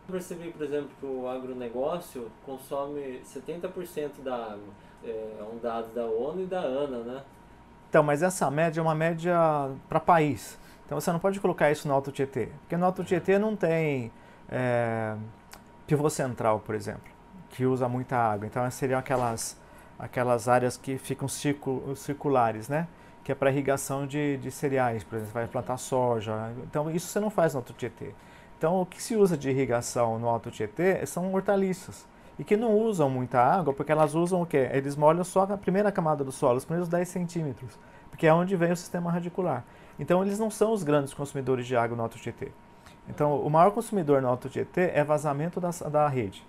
Eu percebi, por exemplo, que o agronegócio consome 70% da água. É um dado da ONU e da ANA, né? Então, mas essa média é uma média para país. Então você não pode colocar isso no Alto Tietê, porque no Alto Tietê não tem é, pivô central, por exemplo, que usa muita água. Então seriam aquelas áreas que ficam circulares, né? Que é para irrigação de cereais, por exemplo, você vai plantar soja. Então isso você não faz no Alto Tietê. Então o que se usa de irrigação no Alto Tietê são hortaliças. E que não usam muita água, porque elas usam o quê? Eles molham só a primeira camada do solo, os primeiros 10 centímetros, porque é onde vem o sistema radicular. Então eles não são os grandes consumidores de água no Alto Tietê. Então o maior consumidor no Alto Tietê é vazamento da rede,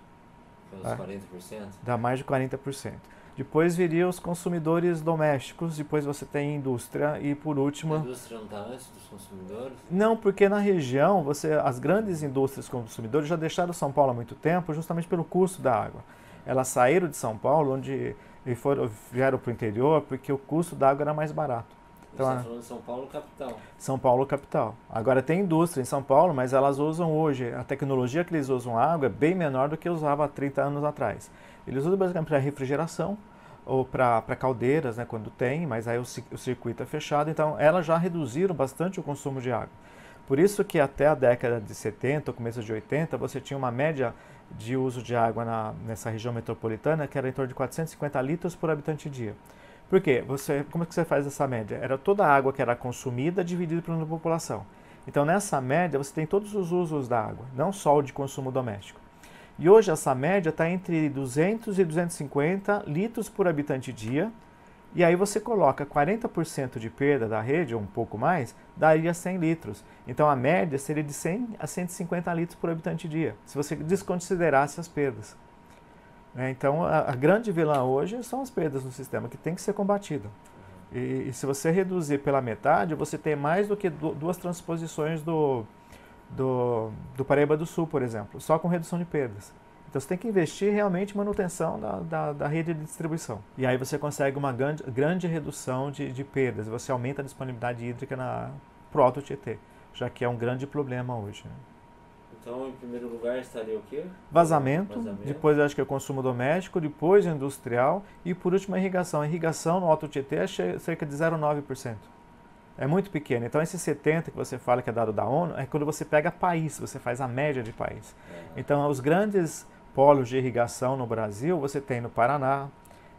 Pelos tá? 40%. Dá mais de 40%. Depois viria os consumidores domésticos, depois você tem indústria e por A último... indústria não está antes dos consumidores? Não, porque na região, as grandes indústrias consumidores já deixaram São Paulo há muito tempo justamente pelo custo da água. Elas saíram de São Paulo vieram para o interior porque o custo da água era mais barato. Você está Então, falando de São Paulo, capital. São Paulo capital. Agora tem indústria em São Paulo, mas elas usam hoje, a tecnologia que eles usam água é bem menor do que usava há 30 anos atrás. Eles usam basicamente para refrigeração ou para caldeiras, né, quando tem, mas aí o circuito é fechado, então elas já reduziram bastante o consumo de água. Por isso que até a década de 70, começo de 80, você tinha uma média de uso de água nessa região metropolitana que era em torno de 450 litros por habitante dia. Por quê? Como é que você faz essa média? Era toda a água que era consumida dividida pela população. Então, nessa média, você tem todos os usos da água, não só o de consumo doméstico. E hoje essa média está entre 200 e 250 litros por habitante dia. E aí você coloca 40% de perda da rede, ou um pouco mais, daria 100 litros. Então a média seria de 100 a 150 litros por habitante dia, se você desconsiderasse as perdas. Então a grande vilã hoje são as perdas no sistema, que tem que ser combatida. E se você reduzir pela metade, você tem mais do que duas transposições do Paraíba do Sul, por exemplo, só com redução de perdas. Então você tem que investir realmente em manutenção da rede de distribuição. E aí você consegue uma grande redução de perdas. Você aumenta a disponibilidade hídrica para o Alto Tietê, já que é um grande problema hoje. Né? Então, em primeiro lugar, estaria o quê? Vazamento, Vazamento. depois acho que é o consumo doméstico, depois o industrial e por último a irrigação. A irrigação no Alto Tietê é cerca de 0,9%. É muito pequeno. Então, esse 70 que você fala que é dado da ONU é quando você pega país, você faz a média de país. Então, os grandes polos de irrigação no Brasil, você tem no Paraná,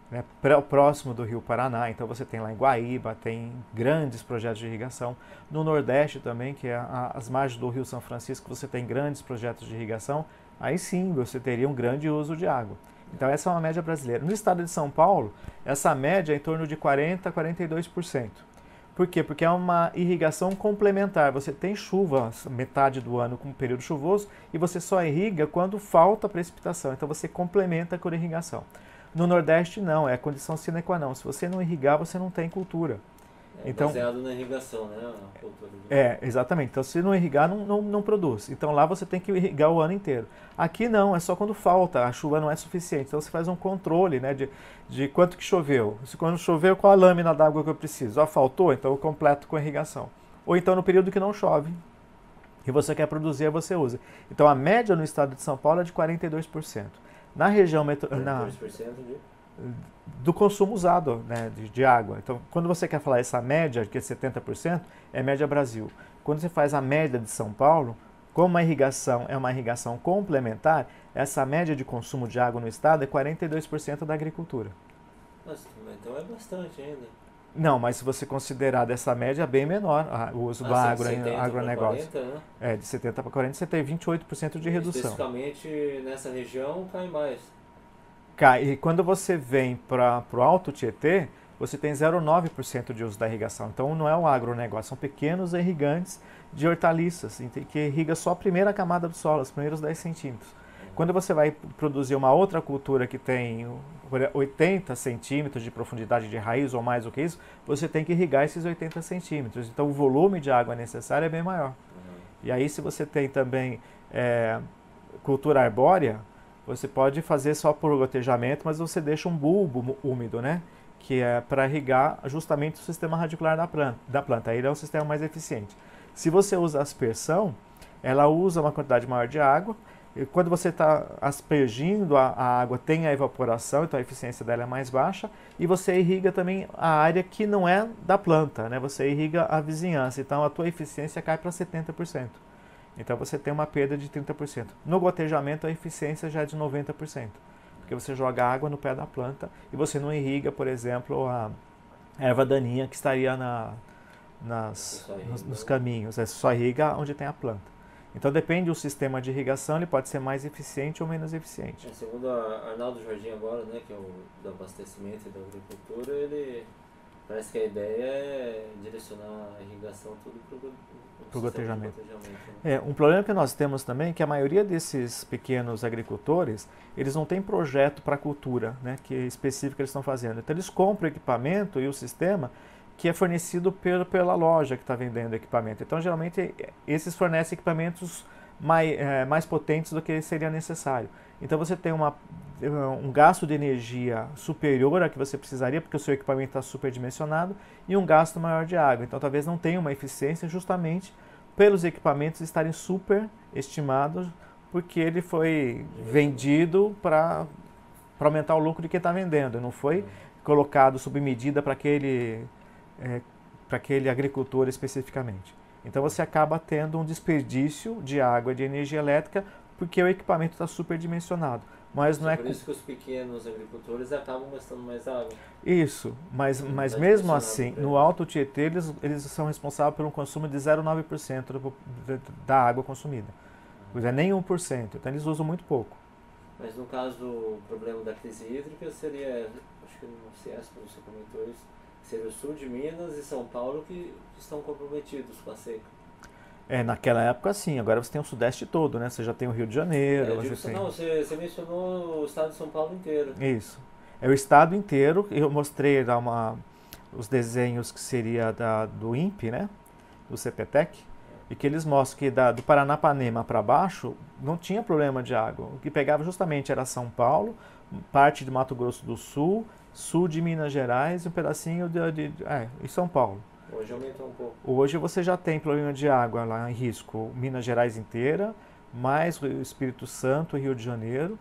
né, próximo do Rio Paraná, então você tem lá em Guaíba, tem grandes projetos de irrigação. No Nordeste também, que é as margens do Rio São Francisco, você tem grandes projetos de irrigação. Aí sim, você teria um grande uso de água. Então, essa é uma média brasileira. No estado de São Paulo, essa média é em torno de 40% a 42%. Por quê? Porque é uma irrigação complementar. Você tem chuva metade do ano com um período chuvoso e você só irriga quando falta precipitação. Então você complementa com a irrigação. No Nordeste não, é a condição sine qua non. Se você não irrigar, você não tem cultura. É Então, baseado na irrigação, né? A cultura exatamente. Então, se não irrigar, não produz. Então, lá você tem que irrigar o ano inteiro. Aqui não, é só quando falta, a chuva não é suficiente. Então, você faz um controle, né, de quanto que choveu. Se quando choveu, qual a lâmina d'água que eu preciso? Faltou? Então, eu completo com irrigação. Ou então, no período que não chove, e você quer produzir, você usa. Então, a média no estado de São Paulo é de 42%. Na região metropolitana. 42% de... do consumo usado, né, de água. Então, quando você quer falar essa média, que é 70%, é média Brasil. Quando você faz a média de São Paulo, como a irrigação é uma irrigação complementar, essa média de consumo de água no estado é 42% da agricultura. Nossa, então é bastante ainda. Não, mas se você considerar dessa média, é bem menor o uso do agronegócio. 40, né? De 70 para 40, você tem 28% de redução. Especificamente nessa região, cai mais. E quando você vem para o Alto Tietê, você tem 0,9% de uso da irrigação. Então não é um agronegócio, são pequenos irrigantes de hortaliças, que irriga só a primeira camada do solo, os primeiros 10 centímetros. Quando você vai produzir uma outra cultura que tem 80 centímetros de profundidade de raiz ou mais do que isso, você tem que irrigar esses 80 centímetros. Então o volume de água necessário é bem maior. E aí se você tem também cultura arbórea, você pode fazer só por gotejamento, mas você deixa um bulbo úmido, né? Que é para irrigar justamente o sistema radicular da planta. Aí ele é um sistema mais eficiente. Se você usa aspersão, ela usa uma quantidade maior de água, E quando você está aspergindo a água, tem a evaporação, então a eficiência dela é mais baixa, e você irriga também a área que não é da planta, né? Você irriga a vizinhança, então a tua eficiência cai para 70%. Então você tem uma perda de 30%. No gotejamento a eficiência já é de 90%, porque você joga água no pé da planta e você não irriga, por exemplo, a erva daninha que estaria nos caminhos, é só irriga onde tem a planta. Então depende do sistema de irrigação, ele pode ser mais eficiente ou menos eficiente. Segundo Arnaldo Jorginho agora, né, que é o do abastecimento e da agricultura, ele parece que a ideia é direcionar a irrigação tudo para o gotejamento. Né? Um problema que nós temos também é que a maioria desses pequenos agricultores, eles não têm projeto para cultura, né, que é específico que eles estão fazendo. Então eles compram o equipamento e o sistema que é fornecido pela loja que está vendendo equipamento. Então, geralmente, esses fornecem equipamentos mais potentes do que seria necessário. Então, você tem um gasto de energia superior a que você precisaria, porque o seu equipamento está superdimensionado, e um gasto maior de água. Então, talvez não tenha uma eficiência justamente pelos equipamentos estarem superestimados, porque ele foi vendido para aumentar o lucro de quem está vendendo. Não foi colocado sob medida para aquele agricultor especificamente. Então você acaba tendo um desperdício de água e de energia elétrica porque o equipamento está superdimensionado. Mas não é por isso que os pequenos agricultores acabam gastando mais água. Isso, mas mesmo assim, no Alto Tietê, eles são responsáveis por um consumo de 0,9% da água consumida. Pois é, nem 1%, então eles usam muito pouco. Mas no caso, o problema da crise hídrica seria, acho que no CIESP, você comentou isso, seria o sul de Minas e São Paulo que estão comprometidos com a seca. Naquela época sim, agora você tem o Sudeste todo, né? Você já tem o Rio de Janeiro. Você mencionou o estado de São Paulo inteiro. Isso. É o estado inteiro. Eu mostrei os desenhos que seria do INPE, né? Do CPTEC, e que eles mostram que do Paranapanema para baixo não tinha problema de água. O que pegava justamente era São Paulo, parte de Mato Grosso do Sul, sul de Minas Gerais e um pedacinho em São Paulo. Hoje aumentou um pouco. Hoje você já tem problema de água lá em risco, Minas Gerais inteira, mais o Espírito Santo, Rio de Janeiro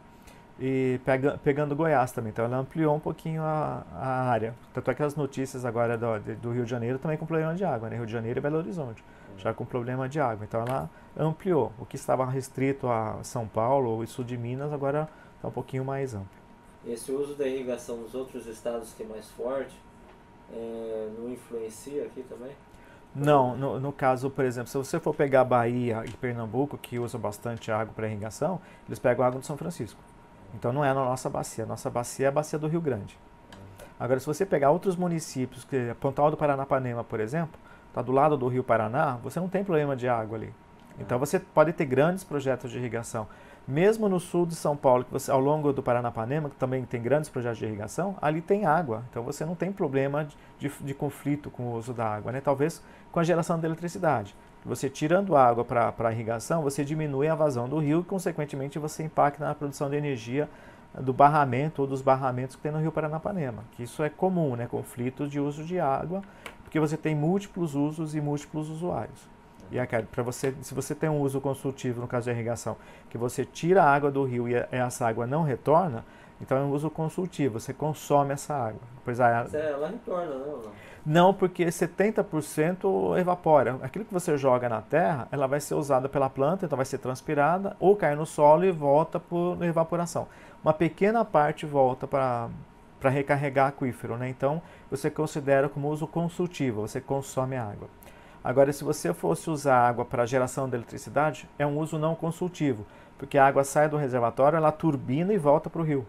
e pegando Goiás também. Então ela ampliou um pouquinho a área. Tanto é que as notícias agora do Rio de Janeiro também com problema de água, né? Rio de Janeiro e Belo Horizonte, já com problema de água. Então ela ampliou. O que estava restrito a São Paulo e sul de Minas agora está um pouquinho mais amplo. Esse uso da irrigação nos outros estados que é mais forte, não influencia aqui também? Não, no caso, por exemplo, se você for pegar Bahia e Pernambuco, que usam bastante água para irrigação, eles pegam água do São Francisco. Então não é na nossa bacia. A nossa bacia é a bacia do Rio Grande. Agora, se você pegar outros municípios, que Pontal do Paranapanema, por exemplo, está do lado do Rio Paraná, você não tem problema de água ali. Então você pode ter grandes projetos de irrigação. Mesmo no sul de São Paulo, que você, ao longo do Paranapanema, que também tem grandes projetos de irrigação, ali tem água. Então você não tem problema de conflito com o uso da água, né? Talvez com a geração de eletricidade. Você tirando água para a irrigação, você diminui a vazão do rio e, consequentemente, você impacta na produção de energia do barramento ou dos barramentos que tem no Rio Paranapanema. Que isso é comum, né? Conflitos de uso de água, porque você tem múltiplos usos e múltiplos usuários. E se você tem um uso consultivo, no caso da irrigação, que você tira a água do rio e essa água não retorna, então é um uso consultivo, você consome essa água. Pois ela retorna, não? Não, porque 70% evapora. Aquilo que você joga na terra, ela vai ser usada pela planta, então vai ser transpirada, ou cai no solo e volta por evaporação. Uma pequena parte volta para recarregar aquífero, né? Então você considera como uso consultivo, você consome a água. Agora, se você fosse usar água para geração de eletricidade, é um uso não consultivo, porque a água sai do reservatório, ela turbina e volta para o rio.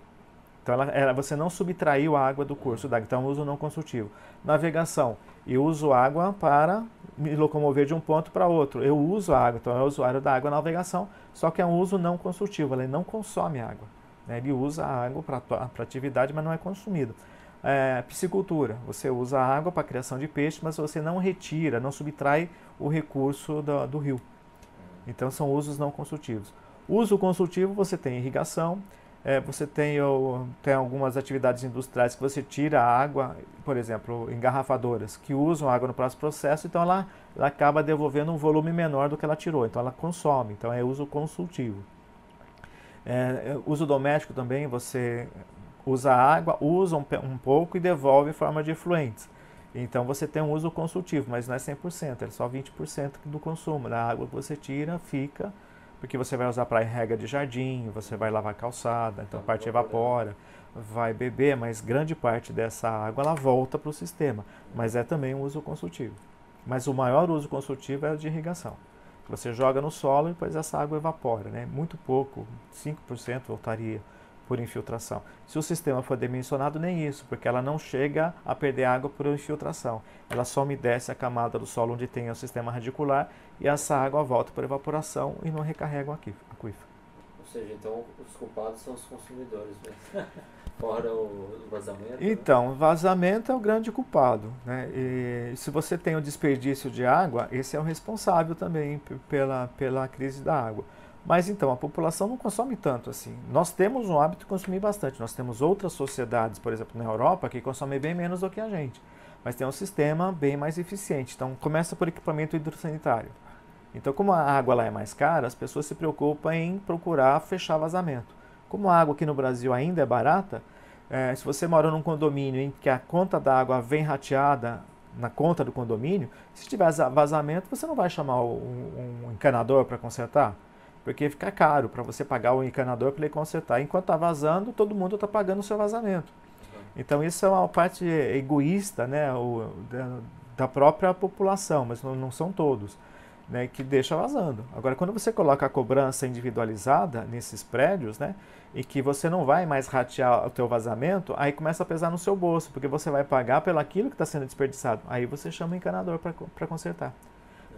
Então, você não subtraiu a água do curso d'água, então é um uso não consultivo. Navegação, eu uso água para me locomover de um ponto para outro. Eu uso a água, então é o usuário da água na navegação, só que é um uso não consultivo, ele não consome água, né? Ele usa a água para atividade, mas não é consumido. Piscicultura, você usa a água para a criação de peixe, mas você não retira, não subtrai o recurso do rio. Então são usos não consultivos. Uso consultivo, você tem irrigação, você tem algumas atividades industriais que você tira a água, por exemplo, engarrafadoras, que usam água no próximo processo, então ela acaba devolvendo um volume menor do que ela tirou, então ela consome, então é uso consultivo. Uso doméstico também, você usa água, usa um pouco e devolve em forma de efluentes. Então você tem um uso consultivo, mas não é 100%, é só 20% do consumo. Da água que você tira, fica, porque você vai usar para rega de jardim, você vai lavar calçada, então parte evapora, vai beber, mas grande parte dessa água ela volta para o sistema. Mas é também um uso consultivo. Mas o maior uso consultivo é o de irrigação. Você joga no solo e depois essa água evapora, né? Muito pouco, 5% voltaria por infiltração. Se o sistema for dimensionado, nem isso, porque ela não chega a perder água por infiltração. Ela só umedece a camada do solo onde tem o sistema radicular e essa água volta por evaporação e não recarrega o aquífero. Ou seja, então os culpados são os consumidores, né? Fora o vazamento. Então, vazamento é o grande culpado, né? E se você tem o desperdício de água, esse é o responsável também pela crise da água. Mas então, a população não consome tanto assim. Nós temos um hábito de consumir bastante. Nós temos outras sociedades, por exemplo, na Europa, que consomem bem menos do que a gente. Mas tem um sistema bem mais eficiente. Então, começa por equipamento hidrossanitário. Então, como a água lá é mais cara, as pessoas se preocupam em procurar fechar vazamento. Como a água aqui no Brasil ainda é barata, se você mora num condomínio em que a conta da água vem rateada na conta do condomínio, se tiver vazamento, você não vai chamar um encanador para consertar. Porque fica caro para você pagar o encanador para ele consertar. Enquanto está vazando, todo mundo está pagando o seu vazamento. Então isso é uma parte egoísta, né, da própria população, mas não são todos, né, que deixa vazando. Agora, quando você coloca a cobrança individualizada nesses prédios, né, e que você não vai mais ratear o teu vazamento, aí começa a pesar no seu bolso, porque você vai pagar pelo aquilo que está sendo desperdiçado. Aí você chama o encanador para consertar.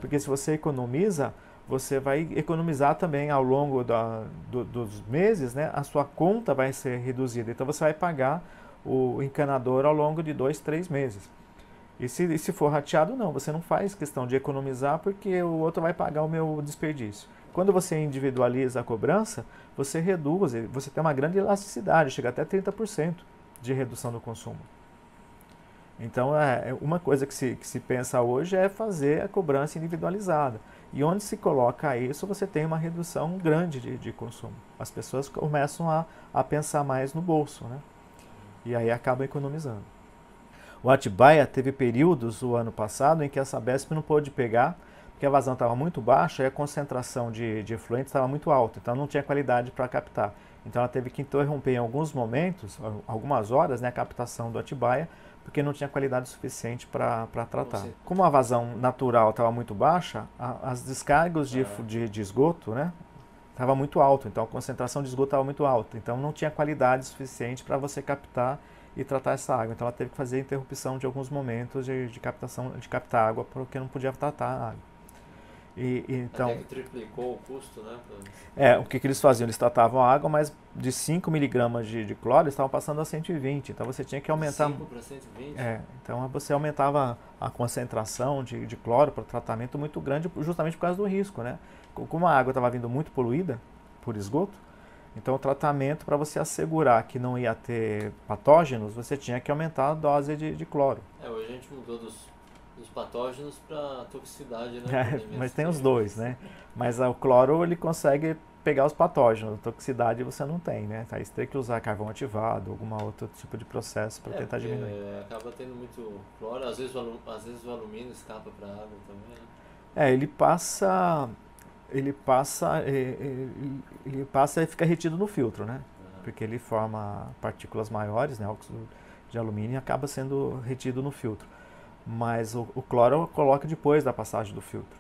Porque se você economiza, você vai economizar também ao longo dos meses, né? A sua conta vai ser reduzida. Então você vai pagar o encanador ao longo de 2, 3 meses. E se for rateado, não. Você não faz questão de economizar porque o outro vai pagar o meu desperdício. Quando você individualiza a cobrança, você reduz, você tem uma grande elasticidade, chega até 30% de redução do consumo. Então, uma coisa que se pensa hoje é fazer a cobrança individualizada. E onde se coloca isso, você tem uma redução grande de consumo. As pessoas começam a pensar mais no bolso, né? E aí acabam economizando. O Atibaia teve períodos, o ano passado, em que a Sabesp não pôde pegar, porque a vazão estava muito baixa e a concentração de efluentes estava muito alta, então não tinha qualidade para captar. Então ela teve que interromper em alguns momentos, algumas horas, né, a captação do Atibaia, porque não tinha qualidade suficiente para tratar. Como a vazão natural estava muito baixa, as descargas de esgoto, né, estava muito alto, então a concentração de esgoto estava muito alta, então não tinha qualidade suficiente para você captar e tratar essa água. Então ela teve que fazer interrupção de alguns momentos de captar água, porque não podia tratar a água. Então, até que triplicou o custo, né? O que eles faziam? Eles tratavam a água, mas de 5 miligramas de cloro, eles estavam passando a 120. Então você tinha que aumentar. 5 para 120? Então você aumentava a concentração de cloro para o tratamento muito grande, justamente por causa do risco, né? Como a água estava vindo muito poluída por esgoto, então o tratamento, para você assegurar que não ia ter patógenos, você tinha que aumentar a dose de cloro. Hoje a gente mudou dos patógenos para toxicidade, né? Mas tem os dois, né? Mas o cloro, ele consegue pegar os patógenos, a toxicidade você não tem, né? Aí você tem que usar carvão ativado, algum outro tipo de processo para tentar diminuir. Acaba tendo muito cloro, às vezes o alumínio escapa para a água também, né? Ele passa e fica retido no filtro, né? Porque ele forma partículas maiores, né? Óxido de alumínio, e acaba sendo retido no filtro. Mas o cloro coloca depois da passagem do filtro.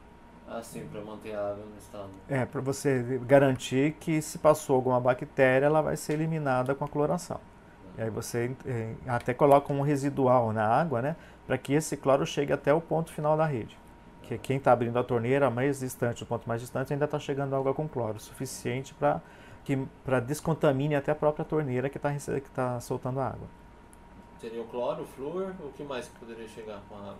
Sim, para manter a água no estado. Para você garantir que se passou alguma bactéria, ela vai ser eliminada com a cloração. E aí você até coloca um residual na água, né? Para que esse cloro chegue até o ponto final da rede. Que quem está abrindo a torneira mais distante, o ponto mais distante, ainda está chegando água com cloro, suficiente para descontamine até a própria torneira que está soltando a água. Seria o cloro, o flúor, o que mais que poderia chegar com a água?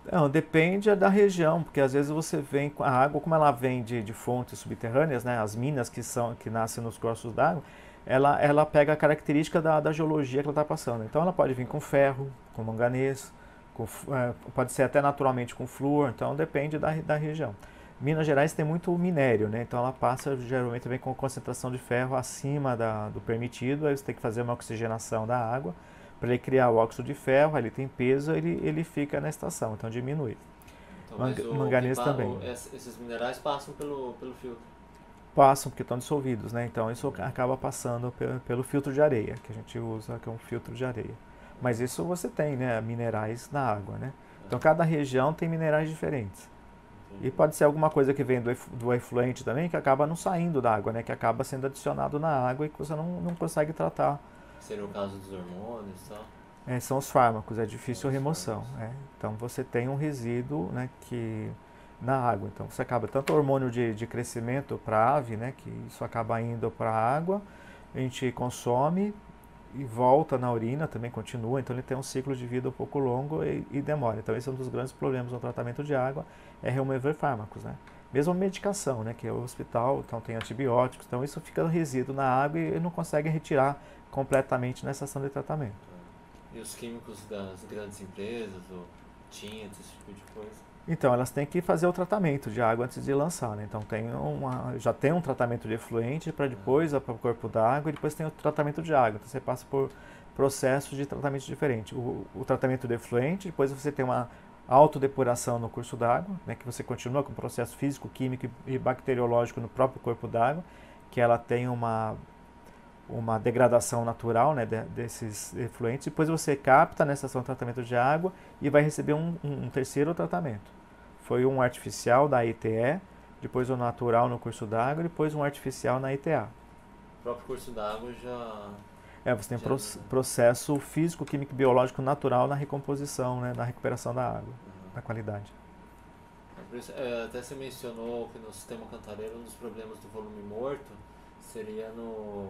Não, depende da região, porque às vezes você vem com a água, como ela vem de fontes subterrâneas, né, as minas que nascem nos cursos d'água, ela pega a característica da geologia que ela está passando. Então ela pode vir com ferro, com manganês, pode ser até naturalmente com flúor, então depende da região. Minas Gerais tem muito minério, né? Então ela passa, geralmente vem com concentração de ferro acima do permitido, aí você tem que fazer uma oxigenação da água para ele criar o óxido de ferro, aí ele tem peso, ele fica na estação, então diminui. Então, mas Manganês também. Esses minerais passam pelo filtro. Passam porque estão dissolvidos, né? Então isso acaba passando pelo filtro de areia, que a gente usa, que é um filtro de areia. Mas isso você tem, né? Minerais na água, né? Então cada região tem minerais diferentes. E pode ser alguma coisa que vem do efluente também, que acaba não saindo da água, né? Que acaba sendo adicionado na água e que você não consegue tratar. Seria o caso dos hormônios e tal? São os fármacos, é difícil a remoção. Então você tem um resíduo, né, na água. Então você acaba tanto o hormônio de crescimento para a ave, né, que isso acaba indo para a água, a gente consome e volta na urina, também continua. Então ele tem um ciclo de vida um pouco longo e demora. Então esse é um dos grandes problemas no tratamento de água, é remover fármacos, né? Mesmo a medicação, né, que é o hospital, então tem antibióticos, então isso fica resíduo na água e não consegue retirar completamente na estação de tratamento. E os químicos das grandes empresas, ou tintas, esse tipo de coisa? Então, elas têm que fazer o tratamento de água antes de lançar, né? Então, já tem um tratamento de efluente para depois para o corpo d'água e depois tem o tratamento de água. Então, você passa por processos de tratamento diferente. O tratamento de efluente, depois você tem uma autodepuração no curso d'água, né? Que você continua com o processo físico, químico e bacteriológico no próprio corpo d'água, que ela tem uma degradação natural, né, desses efluentes. Depois você capta na estação de tratamento de água e vai receber um terceiro tratamento. Foi um artificial da ITE, depois o natural no curso d'água, depois um artificial na ITA. O próprio curso d'água já... Você tem processo físico, químico e biológico natural na recomposição, né, na recuperação da água, da qualidade. Até você mencionou que no sistema Cantareira um dos problemas do volume morto seria no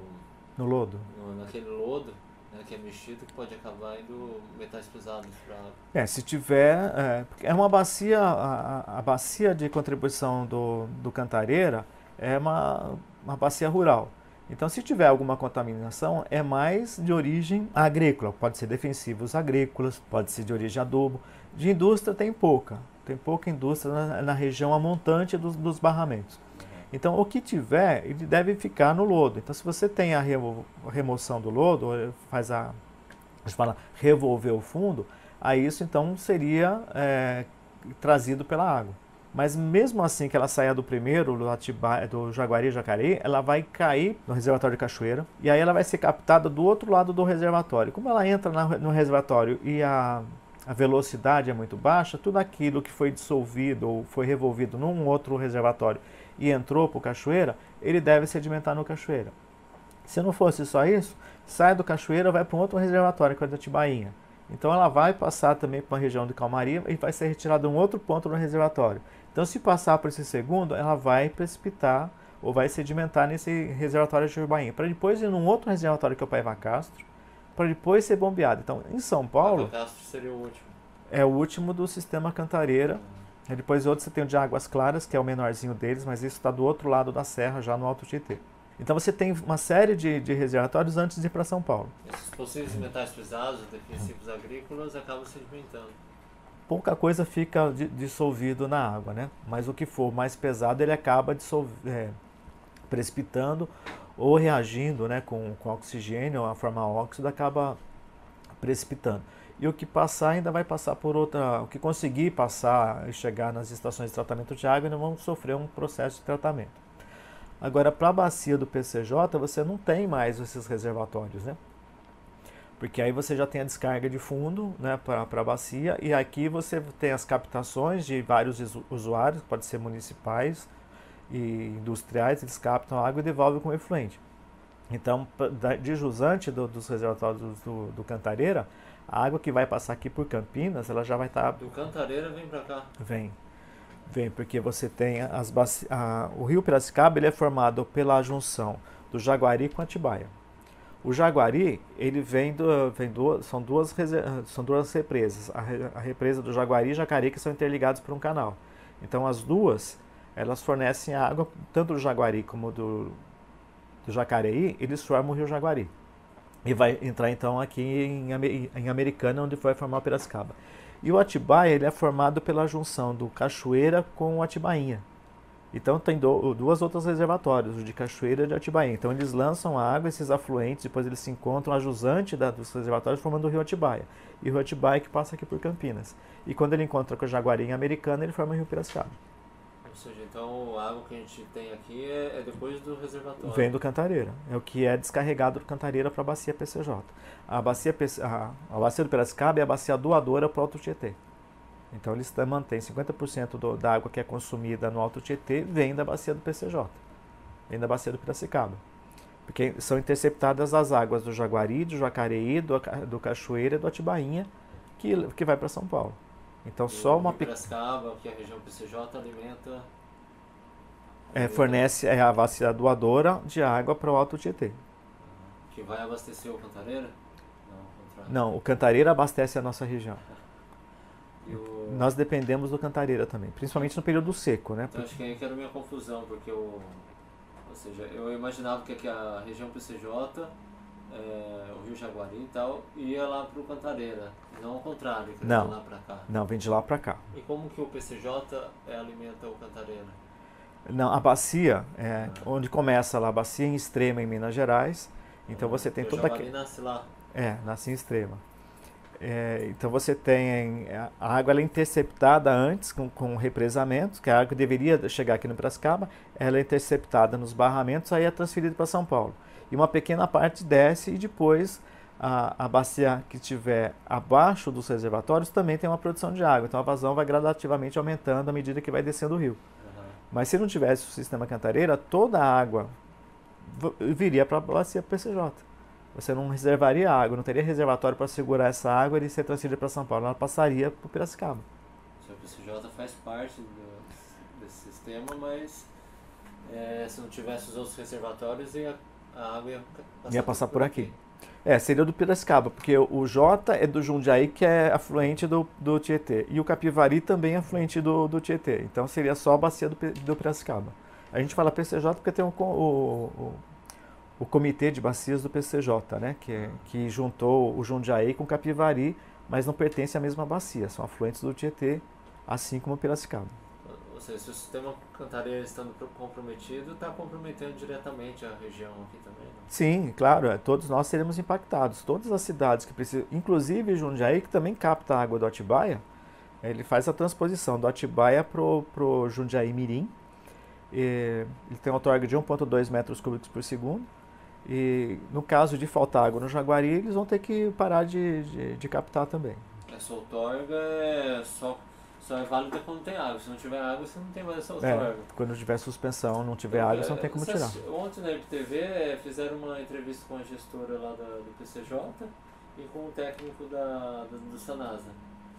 lodo. Naquele lodo, né, que é mexido, que pode acabar indo metais pesados para a água. Se tiver... É uma bacia, a bacia de contribuição do Cantareira é uma bacia rural. Então, se tiver alguma contaminação, é mais de origem agrícola. Pode ser defensivos agrícolas, pode ser de origem adubo. De indústria tem pouca. Tem pouca indústria na região amontante dos barramentos. Então, o que tiver, ele deve ficar no lodo. Então, se você tem a remoção do lodo, a gente fala revolver o fundo, aí isso então seria trazido pela água. Mas mesmo assim que ela saia do primeiro, do Jaguari e Jacareí, ela vai cair no reservatório de Cachoeira e aí ela vai ser captada do outro lado do reservatório. Como ela entra no reservatório e a velocidade é muito baixa, tudo aquilo que foi dissolvido ou foi revolvido num outro reservatório e entrou para o Cachoeira, ele deve sedimentar no Cachoeira. Se não fosse só isso, sai do Cachoeira, vai para um outro reservatório, que é o da Tibainha. Então ela vai passar também para uma região de calmaria e vai ser retirada em um outro ponto no reservatório. Então, se passar por esse segundo, ela vai precipitar ou vai sedimentar nesse reservatório de Tibainha, para depois ir num outro reservatório que é o Paiva Castro, para depois ser bombeado. Então, em São Paulo... Paiva Castro seria o último. É o último do sistema Cantareira. E depois outro você tem o de Águas Claras, que é o menorzinho deles, mas isso está do outro lado da serra, já no Alto Tietê. Então você tem uma série de reservatórios antes de ir para São Paulo. Esses possíveis metais pesados, defensivos agrícolas, acabam sedimentando. Pouca coisa fica dissolvido na água, né? Mas o que for mais pesado, ele acaba precipitando ou reagindo, né, com oxigênio, a forma óxido, acaba precipitando. E o que passar ainda vai passar por outra... O que conseguir passar e chegar nas estações de tratamento de água, ainda vão sofrer um processo de tratamento. Agora, para a bacia do PCJ, você não tem mais esses reservatórios, né? Porque aí você já tem a descarga de fundo, né, para a bacia, e aqui você tem as captações de vários usuários, pode ser municipais e industriais, eles captam a água e devolvem com efluente. Então, de jusante dos reservatórios do Cantareira, a água que vai passar aqui por Campinas, ela já vai estar... Do Cantareira vem para cá? Vem, porque você tem o rio Piracicaba, ele é formado pela junção do Jaguari com Atibaia. O Jaguari, ele são duas represas, a represa do Jaguari e Jacareí, que são interligados por um canal. Então as duas, elas fornecem água, tanto do Jaguari como do Jacareí, eles formam o rio Jaguari. E vai entrar então aqui em Americana, onde vai formar o Piracicaba. E o Atibaia, ele é formado pela junção do Cachoeira com o Atibainha. Então tem duas outras reservatórios, o de Cachoeira e o de Atibaia. Então eles lançam a água, esses afluentes, depois eles se encontram a jusante dos reservatórios formando o rio Atibaia. E o rio Atibaia que passa aqui por Campinas. E quando ele encontra com a Jaguarinha Americana, ele forma o rio Piracicaba. Ou seja, então a água que a gente tem aqui é depois do reservatório. Vem do Cantareira. É o que é descarregado do Cantareira para a bacia PCJ. A bacia do Piracicaba é a bacia doadora para o Alto Tietê. Então eles mantêm 50% da água que é consumida no Alto Tietê vem da bacia do PCJ, vem da bacia do Piracicaba. Porque são interceptadas as águas do Jaguari, do Jacareí, do Cachoeira e do Atibainha, que vai para São Paulo. Então só uma Piracicaba, que é a região PCJ, alimenta... fornece a bacia doadora de água para o Alto Tietê. Que vai abastecer o Cantareira? Não, o Cantareira abastece a nossa região. Nós dependemos do Cantareira também, principalmente no período seco, né? Então acho que aí que era a minha confusão, porque ou seja, eu imaginava que aqui a região PCJ, o Rio Jaguari e tal, ia lá para o Cantareira, não ao contrário, que não, de lá para cá. Não, vem de lá para cá. E como que o PCJ alimenta o Cantareira? Não, a bacia, onde começa lá, a bacia em Extrema, em Minas Gerais, então você tem toda aquela... O Jaguari nasce lá? Nasce em Extrema. Então você tem a água ela é interceptada antes com represamentos, que a água deveria chegar aqui no Piracicaba, ela é interceptada nos barramentos, aí é transferida para São Paulo. E uma pequena parte desce e depois a bacia que estiver abaixo dos reservatórios também tem uma produção de água. Então a vazão vai gradativamente aumentando à medida que vai descendo o rio. Mas se não tivesse o sistema Cantareira, toda a água viria para a bacia PCJ. Você não reservaria água, não teria reservatório para segurar essa água e ser transferida para São Paulo. Ela passaria para o Piracicaba. O PCJ faz parte desse sistema, mas se não tivesse os outros reservatórios, a água ia passar por aqui. Seria do Piracicaba, porque o J é do Jundiaí, que é afluente do Tietê. E o Capivari também é afluente do Tietê. Então seria só a bacia do Piracicaba. A gente fala PCJ porque tem o Comitê de Bacias do PCJ, né? Que juntou o Jundiaí com o Capivari, mas não pertence à mesma bacia. São afluentes do Tietê, assim como o Piracicaba. Ou seja, se o sistema Cantareira estando comprometido, está comprometendo diretamente a região aqui também, né? Sim, claro, todos nós seremos impactados. Todas as cidades que precisam, inclusive Jundiaí, que também capta a água do Atibaia, ele faz a transposição do Atibaia para o Jundiaí Mirim. Ele tem uma outorga de 1,2 metros cúbicos por segundo. E no caso de faltar água no Jaguari, eles vão ter que parar de captar também. Essa outorga só é válida quando tem água. Se não tiver água, você não tem mais essa outorga. Quando tiver suspensão, não tiver água, você não tem como tirar. Ontem na MTV fizeram uma entrevista com a gestora lá do PCJ e com o técnico do Sanasa.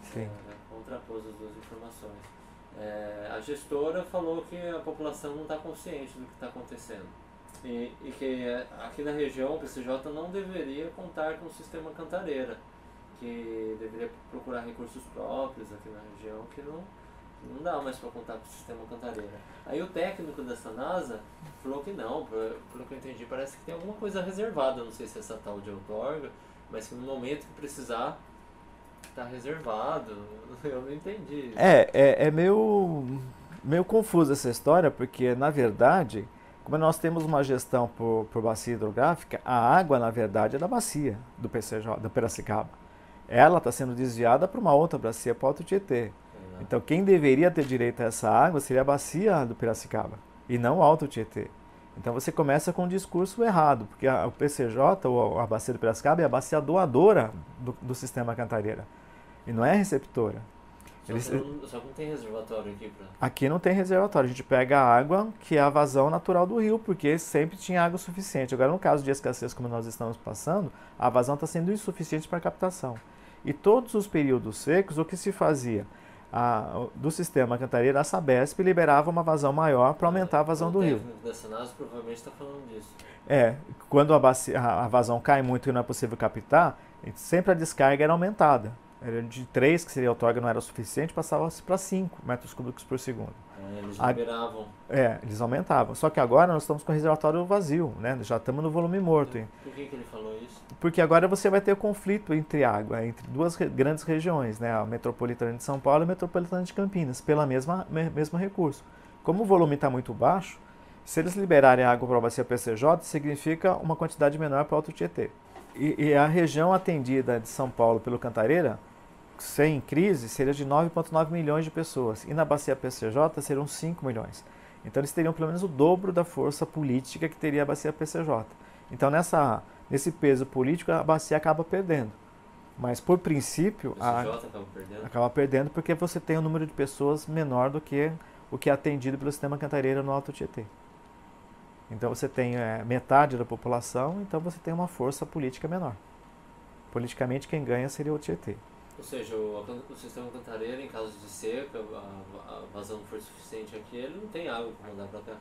Sim. Contrapôs as duas informações. A gestora falou que a população não está consciente do que está acontecendo. E que aqui na região o PCJ não deveria contar com o sistema Cantareira, que deveria procurar recursos próprios aqui na região, que não dá mais para contar com o sistema Cantareira. Aí o técnico da Sanasa falou que não, pelo que eu entendi, parece que tem alguma coisa reservada, não sei se é essa tal de outorga, mas que no momento que precisar, está reservado. Eu não entendi. É meio confusa essa história, porque na verdade, como nós temos uma gestão por bacia hidrográfica, a água na verdade é da bacia do PCJ, do Piracicaba. Ela está sendo desviada para uma outra bacia, para o Alto Tietê. Então quem deveria ter direito a essa água seria a bacia do Piracicaba e não o Alto Tietê. Então você começa com um discurso errado, porque o PCJ, ou a bacia do Piracicaba, é a bacia doadora do sistema Cantareira e não é receptora. Só que não tem reservatório aqui Aqui não tem reservatório, a gente pega a água que é a vazão natural do rio, porque sempre tinha água suficiente. Agora no caso de escassez como nós estamos passando, a vazão está sendo insuficiente para captação. E todos os períodos secos, o que se fazia? Do sistema Cantareira, a Sabesp liberava uma vazão maior para aumentar a vazão do rio. O técnico da Sanasa provavelmente está falando disso. Quando a vazão cai muito e não é possível captar, sempre a descarga era aumentada. Era de 3, que seria a outorga, não era o suficiente, passava-se para 5 metros cúbicos por segundo. Eles liberavam. Eles aumentavam. Só que agora nós estamos com o reservatório vazio, né? Já estamos no volume morto. Por que ele falou isso? Porque agora você vai ter conflito entre água, entre duas grandes regiões, né? A metropolitana de São Paulo e a metropolitana de Campinas, pelo mesmo recurso. Como o volume está muito baixo, se eles liberarem água para a bacia PCJ, significa uma quantidade menor para o Alto Tietê. E a região atendida de São Paulo pelo Cantareira, sem crise, seria de 9,9 milhões de pessoas. E na bacia PCJ seriam 5 milhões. Então eles teriam pelo menos o dobro da força política que teria a bacia PCJ. Então nesse peso político a bacia acaba perdendo. Mas por princípio acaba perdendo porque você tem um número de pessoas menor do que o que é atendido pelo sistema Cantareira no Alto Tietê. Então você tem metade da população, então você tem uma força política menor. Politicamente quem ganha seria o Tietê. Ou seja, o sistema Cantareira, em caso de seca, a vazão não for suficiente aqui, ele não tem água para mandar para cá.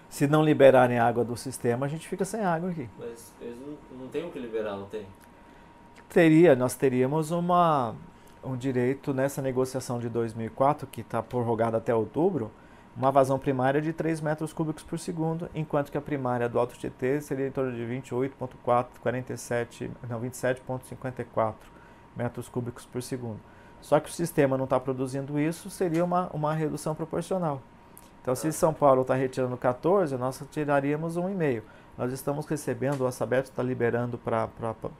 Se não liberarem água do sistema, a gente fica sem água aqui. Mas eles não tem o que liberar, não tem? Nós teríamos um direito nessa negociação de 2004, que está prorrogada até outubro, uma vazão primária de 3 metros cúbicos por segundo, enquanto que a primária do Alto Tietê seria em torno de 27,54 metros cúbicos por segundo. Só que o sistema não está produzindo isso, seria uma redução proporcional. Então, se São Paulo está retirando 14, nós tiraríamos 1,5. Nós estamos recebendo, o Saberto está liberando para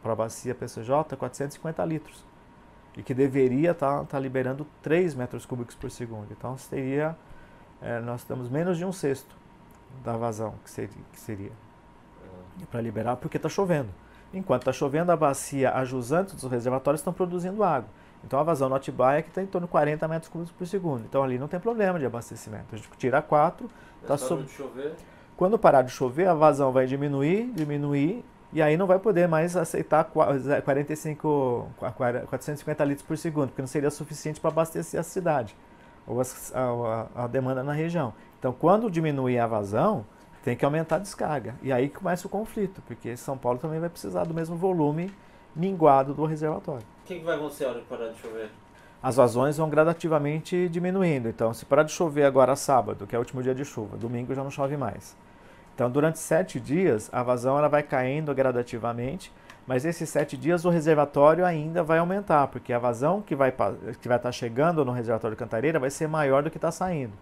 a bacia PCJ 450 litros. E que deveria estar liberando 3 metros cúbicos por segundo. Então, nós temos menos de 1/6 da vazão que seria para liberar, porque está chovendo. Enquanto está chovendo, a bacia, a jusante dos reservatórios estão produzindo água. Então a vazão no Atibaia que está em torno de 40 metros cúbicos por segundo. Então ali não tem problema de abastecimento. A gente tira 4, está de chover. Quando parar de chover, a vazão vai diminuir, e aí não vai poder mais aceitar 450 litros por segundo, porque não seria suficiente para abastecer a cidade ou a demanda na região. Então quando diminuir a vazão, tem que aumentar a descarga. E aí começa o conflito, porque São Paulo também vai precisar do mesmo volume minguado do reservatório. O que vai acontecer na hora que parar de chover? As vazões vão gradativamente diminuindo. Então, se parar de chover agora sábado, que é o último dia de chuva, domingo já não chove mais. Então, durante 7 dias, a vazão ela vai caindo gradativamente, mas esses 7 dias o reservatório ainda vai aumentar, porque a vazão que vai estar chegando no reservatório de Cantareira vai ser maior do que está saindo.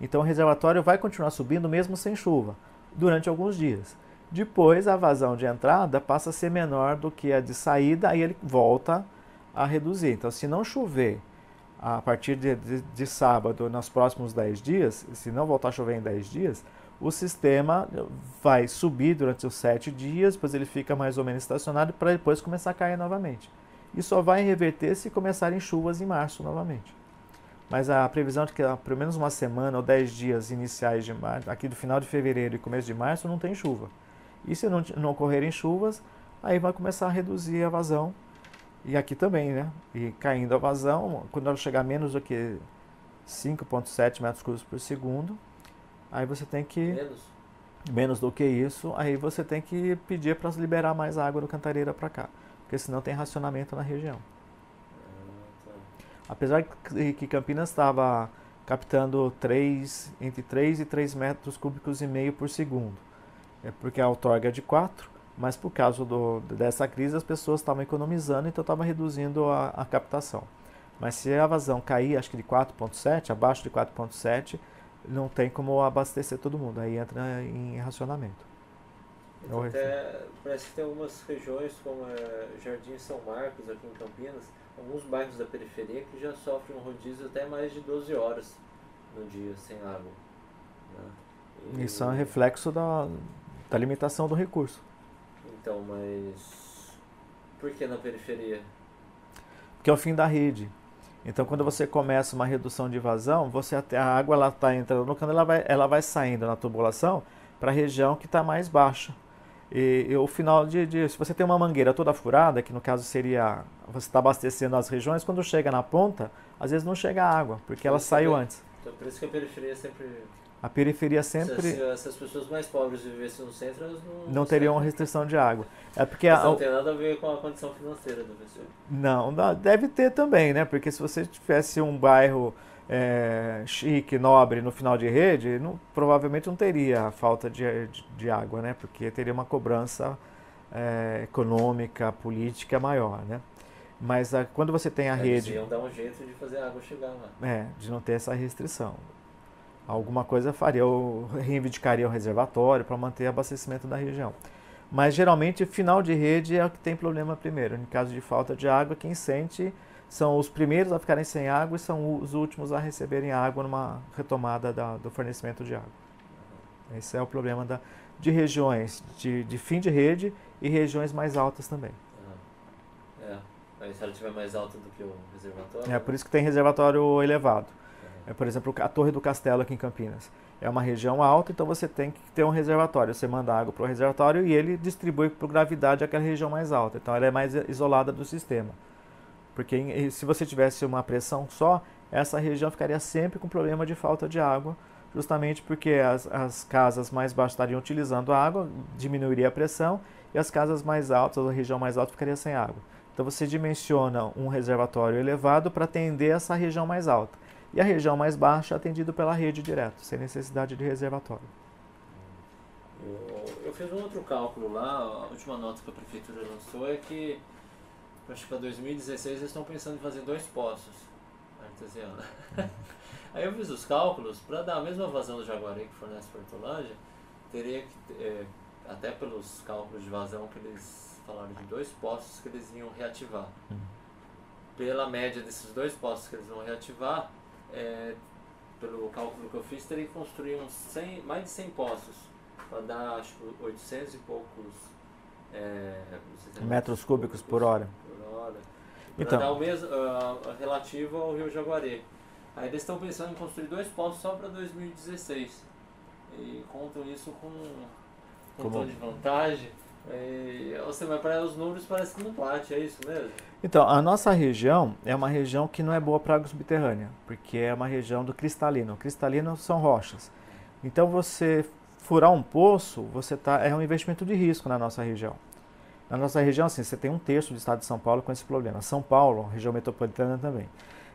Então, o reservatório vai continuar subindo mesmo sem chuva, durante alguns dias. Depois, a vazão de entrada passa a ser menor do que a de saída, aí ele volta a reduzir. Então, se não chover a partir de sábado, nos próximos 10 dias, se não voltar a chover em 10 dias, o sistema vai subir durante os 7 dias, depois ele fica mais ou menos estacionado para depois começar a cair novamente. E só vai reverter se começarem chuvas em março novamente. Mas a previsão de que pelo menos uma semana ou 10 dias iniciais de março, aqui do final de fevereiro e começo de março, não tem chuva. E se não ocorrerem chuvas, aí vai começar a reduzir a vazão. E aqui também, né? E caindo a vazão, quando ela chegar a menos do que 5,7 metros cúbicos por segundo, aí você tem que... Menos do que isso, aí você tem que pedir para liberar mais água do Cantareira para cá. Porque senão tem racionamento na região. Apesar que Campinas estava captando entre 3 e 3 metros cúbicos e meio por segundo. É porque a outorga é de 4, mas por causa dessa crise as pessoas estavam economizando, então estava reduzindo a captação. Mas se a vazão cair, acho que de 4,7, abaixo de 4,7, não tem como abastecer todo mundo, aí entra em racionamento. Então, parece que tem algumas regiões, como Jardim São Marcos, aqui em Campinas, alguns bairros da periferia que já sofrem um rodízio até mais de 12 horas no dia sem água. Né? Isso é um reflexo da limitação do recurso. Então, mas por que na periferia? Porque é o fim da rede. Então, quando você começa uma redução de vazão, a água está entrando no cano, ela vai saindo na tubulação para a região que está mais baixa. E o final se você tem uma mangueira toda furada, que no caso seria, você está abastecendo as regiões, quando chega na ponta, às vezes não chega a água, porque ela saiu antes. Então, por isso que a periferia sempre... A periferia sempre... Se as pessoas mais pobres vivessem no centro, elas não teriam restrição de água. É porque não tem nada a ver com a condição financeira da pessoa. Não, deve ter também, né? Porque se você tivesse um bairro chique, nobre, no final de rede, provavelmente não teria falta de água, né? Porque teria uma cobrança econômica, política maior, né? Mas quando você tem a rede... Eles iam dar um jeito de fazer a água chegar lá. De não ter essa restrição. alguma coisa faria, eu reivindicaria o reservatório para manter o abastecimento da região. Mas geralmente final de rede é o que tem problema primeiro. Em caso de falta de água, quem sente são os primeiros a ficarem sem água e são os últimos a receberem água numa retomada do fornecimento de água. Esse é o problema de regiões de fim de rede e regiões mais altas também. Aí se ela estiver mais alta do que o reservatório... É por isso que tem reservatório elevado. Por exemplo, a Torre do Castelo aqui em Campinas. É uma região alta, então você tem que ter um reservatório. Você manda água para o reservatório e ele distribui por gravidade aquela região mais alta. Então ela é mais isolada do sistema. Porque se você tivesse uma pressão só, essa região ficaria sempre com problema de falta de água, justamente porque as casas mais baixas estariam utilizando a água, diminuiria a pressão, e as casas mais altas, a região mais alta, ficaria sem água. Então você dimensiona um reservatório elevado para atender essa região mais alta. E a região mais baixa é atendida pela rede direto, sem necessidade de reservatório. Eu fiz um outro cálculo lá, a última nota que a prefeitura lançou é que, acho que para 2016 eles estão pensando em fazer 2 poços artesianos. Aí eu fiz os cálculos, para dar a mesma vazão do Jaguari que fornece para Hortolândia, teria que, até pelos cálculos de vazão que eles falaram de 2 poços que eles iam reativar. Pela média desses 2 poços que eles vão reativar, pelo cálculo que eu fiz, teria que construir mais de 100 poços, para dar, acho que 800 e poucos metros cúbicos por hora. Para Então, dar o mesmo relativo ao Rio Jaguari. Aí eles estão pensando em construir 2 poços só para 2016. E contam isso com um tom de vantagem. Mas para os números parece que não bate, é isso mesmo? Então, a nossa região é uma região que não é boa para água subterrânea, porque é uma região do cristalino. Cristalino são rochas. Então, você furar um poço, é um investimento de risco na nossa região. Na nossa região, assim, você tem 1/3 do estado de São Paulo com esse problema. São Paulo, região metropolitana também.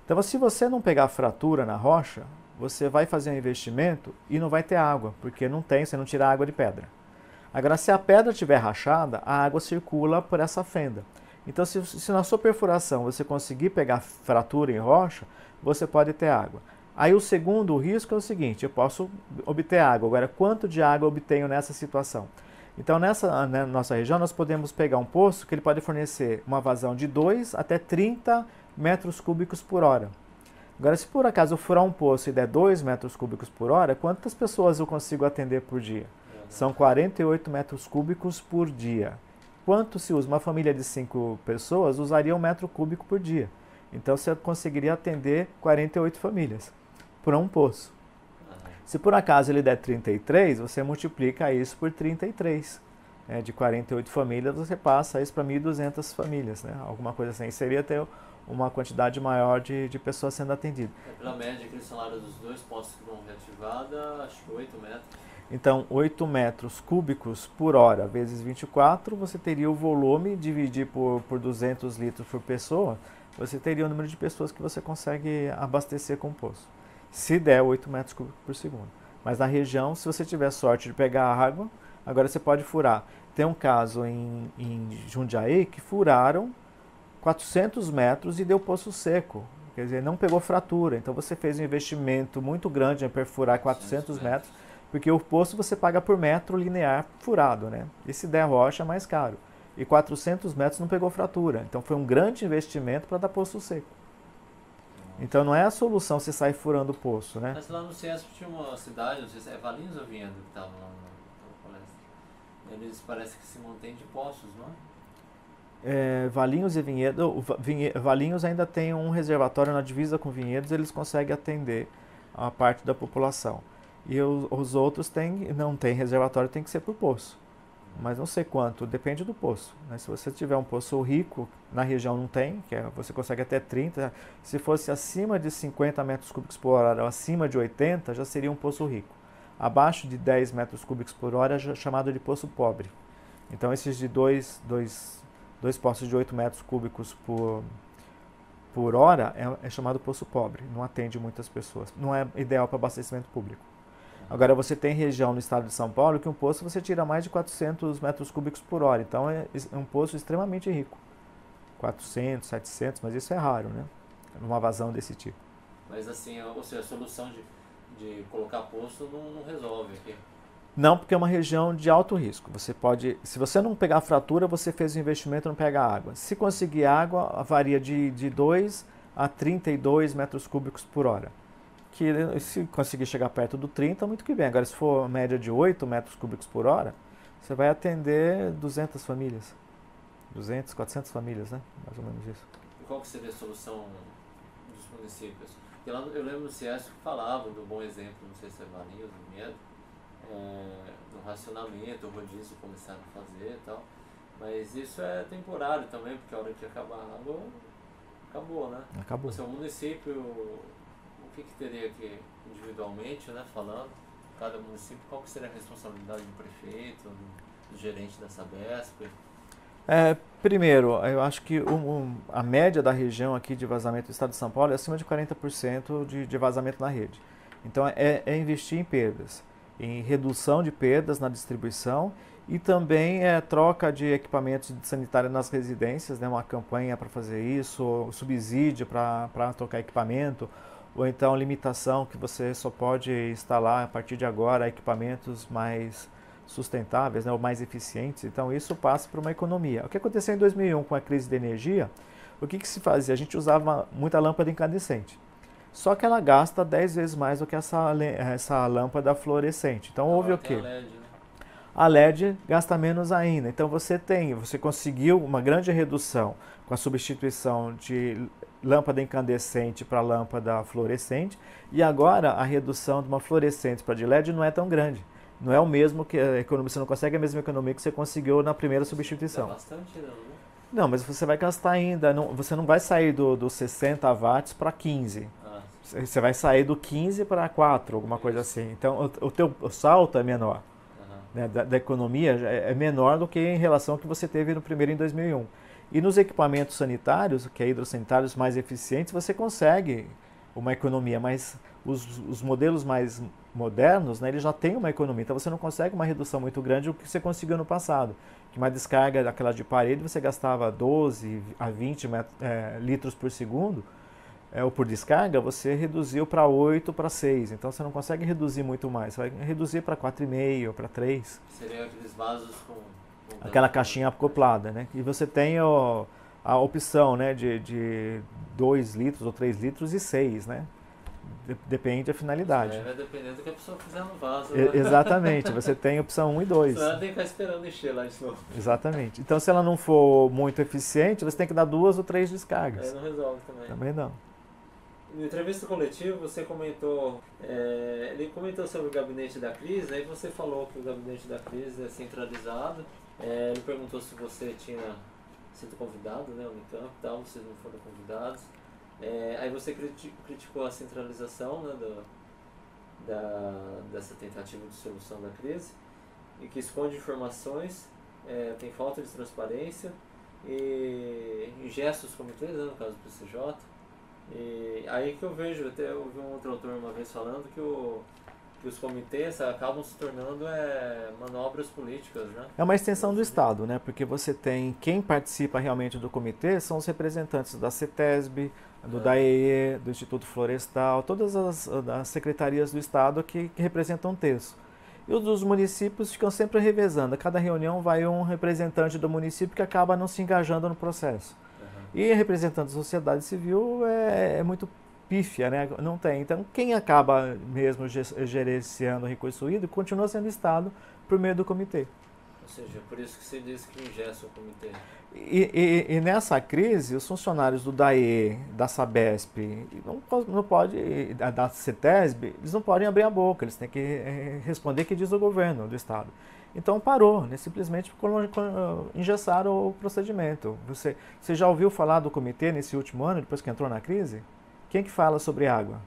Então, se você não pegar fratura na rocha, você vai fazer um investimento e não vai ter água, porque você não tira água de pedra. Agora, se a pedra estiver rachada, a água circula por essa fenda. Então, se na sua perfuração você conseguir pegar fratura em rocha, você pode ter água. Aí o segundo risco é o seguinte, eu posso obter água. Agora, quanto de água eu obtenho nessa situação? Então, na nossa região, nós podemos pegar um poço que ele pode fornecer uma vazão de 2 até 30 metros cúbicos por hora. Agora, se por acaso eu furar um poço e der 2 metros cúbicos por hora, quantas pessoas eu consigo atender por dia? São 48 metros cúbicos por dia. Quanto se usa? Uma família de 5 pessoas usaria 1 metro cúbico por dia. Então, você conseguiria atender 48 famílias por um poço. Se por acaso ele der 33, você multiplica isso por 33. De 48 famílias, você passa isso para 1.200 famílias. Né? Alguma coisa assim. Seria ter uma quantidade maior de pessoas sendo atendidas. Pela média, aqueles salários dos 2 postos que vão reativada, acho que 8 metros. Então, 8 metros cúbicos por hora vezes 24, você teria o volume, dividir por 200 litros por pessoa, você teria o número de pessoas que você consegue abastecer com o poço. Se der 8 metros cúbicos por segundo. Mas na região, se você tiver sorte de pegar água, agora você pode furar. Tem um caso em Jundiaí que furaram 400 metros e deu poço seco. Quer dizer, não pegou fratura. Então você fez um investimento muito grande em perfurar 400 metros, porque o poço você paga por metro linear furado, né? E se der rocha é mais caro. E 400 metros não pegou fratura. Então foi um grande investimento para dar poço seco. Então não é a solução você sair furando o poço, né? Mas lá no Ciesp tinha uma cidade, não sei se é Valinhos ou Vinhedo que estavam lá na palestra. Eles parecem que se mantêm de poços, não é? Valinhos e Vinhedo, Valinhos ainda tem um reservatório na divisa com Vinhedos, eles conseguem atender a parte da população. E os outros não tem reservatório, tem que ser por poço. Mas não sei quanto, depende do poço. Né? Se você tiver um poço rico, na região não tem, você consegue até 30. Se fosse acima de 50 metros cúbicos por hora ou acima de 80, já seria um poço rico. Abaixo de 10 metros cúbicos por hora é chamado de poço pobre. Então esses de dois poços de 8 metros cúbicos por hora é chamado poço pobre. Não atende muitas pessoas. Não é ideal para abastecimento público. Agora, você tem região no estado de São Paulo que um poço você tira mais de 400 metros cúbicos por hora. Então, é um poço extremamente rico. 400, 700, mas isso é raro, né? Numa vazão desse tipo. Mas assim, ou seja, a solução de colocar poço não resolve aqui. Não, porque é uma região de alto risco. Você pode, se você não pegar fratura, você fez o investimento e não pega água. Se conseguir água, varia de 2 a 32 metros cúbicos por hora. Que se conseguir chegar perto do 30, muito que bem. Agora, se for média de 8 metros cúbicos por hora, você vai atender 200 famílias. 200, 400 famílias, né? Mais ou menos isso. E qual que seria a solução dos municípios? Porque lá eu lembro no CIESC que falavam do bom exemplo, não sei se é Valinhos, do Miedo, do racionamento, o rodízio começaram a fazer e tal. Mas isso é temporário também, porque a hora que acabar a água, acabou, né? Acabou. O seu município, o que teria que, individualmente, né, falando, cada município, qual que seria a responsabilidade do prefeito, do gerente da Sabesp? Primeiro, eu acho que a média da região aqui de vazamento do estado de São Paulo é acima de 40% de vazamento na rede. Então, é investir em perdas, em redução de perdas na distribuição e também troca de equipamentos sanitários nas residências, né, uma campanha para fazer isso, subsídio para trocar equipamento, ou então limitação que você só pode instalar a partir de agora equipamentos mais sustentáveis, né, ou mais eficientes. Então isso passa por uma economia. O que aconteceu em 2001 com a crise de energia, o que se fazia? A gente usava muita lâmpada incandescente. Só que ela gasta 10 vezes mais do que essa lâmpada fluorescente. Então houve o quê? A LED, né? A LED gasta menos ainda. Então você conseguiu uma grande redução com a substituição de lâmpada incandescente para lâmpada fluorescente, e agora a redução de uma fluorescente para de LED não é tão grande. Não é o mesmo que a economia, você não consegue a mesma economia que você conseguiu na primeira substituição. É bastante, não, né? Não, mas você vai gastar ainda, você não vai sair do 60 watts para 15. Você vai sair do 15 para 4, alguma coisa assim. Então o salto é menor. Né, da economia é menor do que em relação ao que você teve no primeiro em 2001. E nos equipamentos sanitários, que é hidrossanitários mais eficientes, você consegue uma economia, mas os modelos mais modernos, né, eles já têm uma economia, então você não consegue uma redução muito grande do que você conseguiu no passado. Que uma descarga daquela de parede você gastava 12 a 20 litros por segundo, ou por descarga, você reduziu para 8, para 6. Então você não consegue reduzir muito mais, você vai reduzir para 4,5, para 3. Seriam aqueles vasos com aquela caixinha acoplada, né? E você tem a opção, né, de 2 litros ou 3 litros e 6, né? Depende da finalidade. Vai dependendo do que a pessoa fizer no vaso. Né? Exatamente, você tem opção 1 e 2. Senão ela tem que ficar esperando encher lá de novo. Exatamente. Então se ela não for muito eficiente, você tem que dar 2 ou 3 descargas. Aí não resolve também. Também não. Na entrevista coletiva você comentou, ele comentou sobre o gabinete da crise, aí você falou que o gabinete da crise é centralizado. Ele perguntou se você tinha sido convidado, né, Unicamp e tal, vocês não foram convidados. Aí você criticou a centralização, né, dessa tentativa de solução da crise, e que esconde informações, tem falta de transparência e ingesta os comitês, né, no caso do PCJ. E aí que eu vejo, até eu ouvi um outro autor uma vez falando que os comitês acabam se tornando manobras políticas, né? É uma extensão do Estado, né? Porque você tem, quem participa realmente do comitê são os representantes da CETESB, do DAEE, do Instituto Florestal, todas as secretarias do Estado que representam um terço. E os dos municípios ficam sempre revezando. A cada reunião vai um representante do município que acaba não se engajando no processo. E representante da sociedade civil é muito pífia, né? Não tem. Então, quem acaba mesmo gerenciando o recurso hídrico continua sendo o Estado por meio do comitê. Ou seja, por isso que você diz que ingessa o comitê. E nessa crise, os funcionários do DAE, da Sabesp, não pode, da CETESB, eles não podem abrir a boca, eles têm que responder o que diz o governo do Estado. Então parou, né? Simplesmente engessaram o procedimento. Você já ouviu falar do comitê nesse último ano, depois que entrou na crise? Quem que fala sobre água?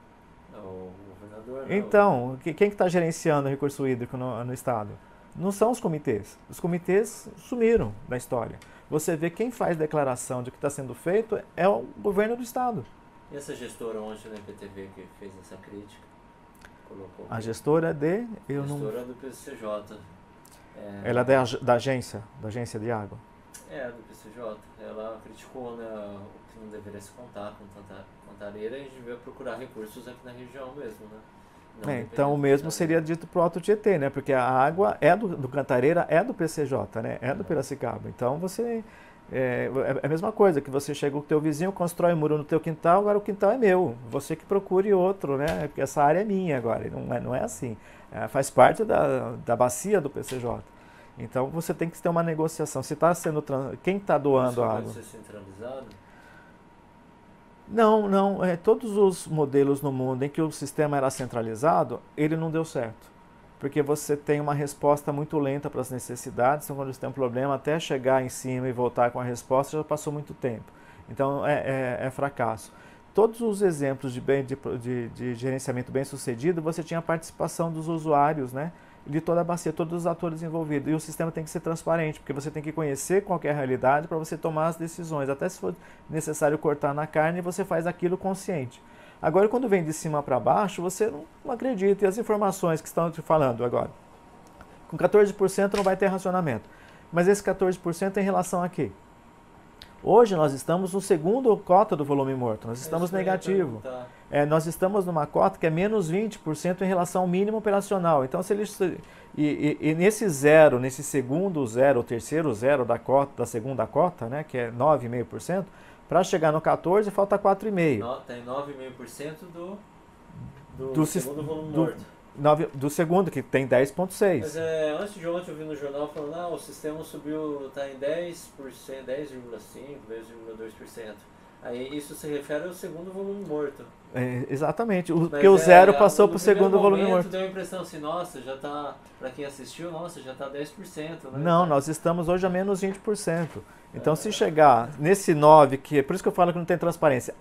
O governador. Então, quem que está gerenciando o recurso hídrico no Estado? Não são os comitês. Os comitês sumiram da história. Você vê quem faz declaração de que está sendo feito é o governo do Estado. E essa gestora ontem na IPTV que fez essa crítica? Colocou a gestora do PCJ. Ela é da agência de água? Do PCJ. Ela criticou, né, o que não deveria se contar com tanta areira, e a gente devia procurar recursos aqui na região mesmo, né? Não Então o dependendo do mesmo Cantareira. seria dito para o Alto Tietê, né? Porque a água é do Cantareira, é do PCJ, né? É do Piracicaba. Então você é a mesma coisa, que você chega com o teu vizinho, constrói um muro no teu quintal, agora o quintal é meu. Você que procure outro, né? Porque essa área é minha agora. E não é assim. Faz parte da bacia do PCJ. Então você tem que ter uma negociação. Se está sendo quem está doando Isso a pode água? ser centralizado? Não. Todos os modelos no mundo em que o sistema era centralizado, ele não deu certo. Porque você tem uma resposta muito lenta para as necessidades, então quando você tem um problema, até chegar em cima e voltar com a resposta, já passou muito tempo. Então é fracasso. Todos os exemplos de gerenciamento bem sucedido, você tinha a participação dos usuários, né? De toda a bacia, todos os atores envolvidos. E o sistema tem que ser transparente, porque você tem que conhecer qual que é a realidade para você tomar as decisões. Até se for necessário cortar na carne, você faz aquilo consciente. Agora, quando vem de cima para baixo, você não acredita. E as informações que estão te falando agora? Com 14% não vai ter racionamento. Mas esse 14% é em relação a quê? Hoje nós estamos no segundo cota do volume morto, nós estamos negativo. Nós estamos numa cota que é menos 20% em relação ao mínimo operacional. Então, se eles, e nesse zero, nesse segundo zero, o terceiro zero da segunda cota, né, que é 9,5%, para chegar no 14 falta 4,5%. Tem 9,5% do segundo volume morto. Do segundo, que tem 10,6%. Mas antes de ontem eu vi no jornal falando, o sistema subiu, está em 10%, 10,5%, 10,2%. Aí isso se refere ao segundo volume morto. Exatamente, porque o zero passou para o segundo volume morto. Deu a impressão assim, nossa, já está, para quem assistiu, já está 10%. Né? Não, nós estamos hoje a menos 20%. Então se chegar nesse 9%, por isso que eu falo que não tem transparência,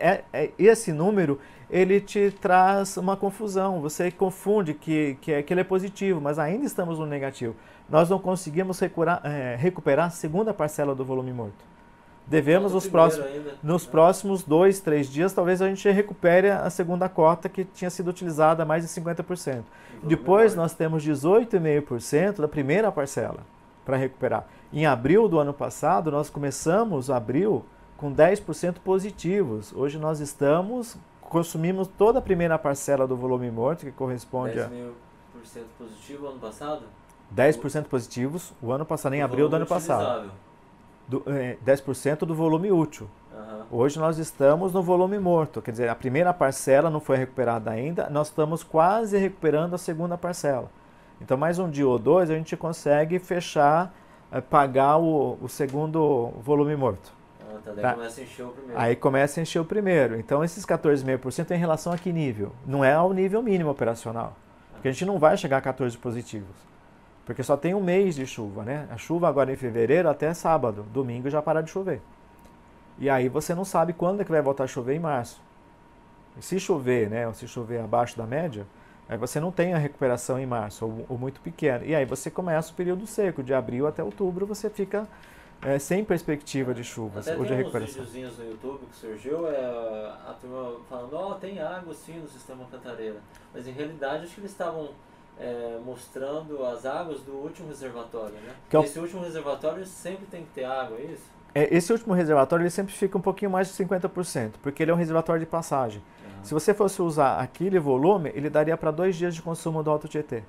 esse número, ele te traz uma confusão, você confunde que ele é positivo, mas ainda estamos no negativo. Nós não conseguimos recuperar a segunda parcela do volume morto. Devemos nos próximos 2, 3 dias, talvez a gente recupere a segunda cota que tinha sido utilizada a mais de 50%. Depois nós temos 18,5% da primeira parcela para recuperar. Em abril do ano passado, nós começamos abril com 10% positivos. Hoje nós consumimos toda a primeira parcela do volume morto, que corresponde 10% positivo ano passado? 10% positivos o ano passado, em abril do ano passado. 10% do volume útil. Hoje nós estamos no volume morto, quer dizer, a primeira parcela não foi recuperada ainda, nós estamos quase recuperando a segunda parcela. Então, mais um dia ou dois, a gente consegue fechar, pagar o segundo volume morto. Daí começa a encher o primeiro. Aí começa a encher o primeiro. Então, esses 14,5% é em relação a que nível? Não é ao nível mínimo operacional, porque a gente não vai chegar a 14 positivos. Porque só tem um mês de chuva, né? A chuva agora em fevereiro até sábado, domingo já para de chover. E aí você não sabe quando é que vai voltar a chover em março. E se chover, né, ou se chover abaixo da média, aí você não tem a recuperação em março, ou muito pequena. E aí você começa o período seco, de abril até outubro você fica sem perspectiva de chuvas ou de recuperação. Tem uns videozinhos no YouTube que surgiu, a turma falando, tem água sim no sistema Cantareira. Mas em realidade acho que eles estavam mostrando as águas do último reservatório, né? Esse último reservatório sempre tem que ter água, é isso? Esse último reservatório ele sempre fica um pouquinho mais de 50%, porque ele é um reservatório de passagem. Se você fosse usar aquele volume, ele daria para 2 dias de consumo do Alto Tietê.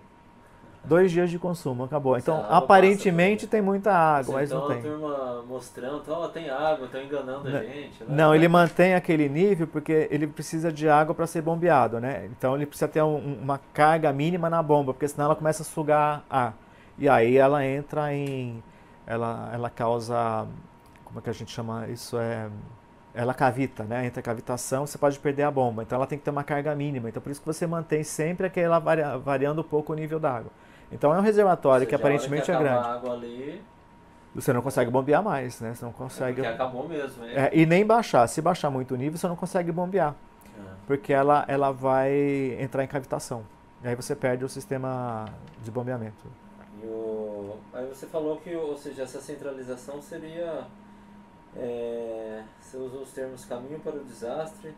2 dias de consumo, acabou. Então, aparentemente tem muita água, mas não tem. Então a turma mostrando, tem água, estão enganando a gente. Né? Não, ele mantém aquele nível porque ele precisa de água para ser bombeado, né? Então ele precisa ter uma carga mínima na bomba, porque senão ela começa a sugar ar. E aí ela entra ela causa, como é que a gente chama isso? Ela cavita, né? Entra a cavitação, você pode perder a bomba. Então ela tem que ter uma carga mínima. Então por isso que você mantém sempre aquela variando um pouco o nível da água. Então é um reservatório que aparentemente é grande. A água ali, você não consegue bombear mais, né? Você não consegue. Porque acabou mesmo, hein? E nem baixar. Se baixar muito o nível, você não consegue bombear. Porque ela vai entrar em cavitação. E aí você perde o sistema de bombeamento. Aí você falou que, ou seja, essa centralização seria... você usou os termos caminho para o desastre,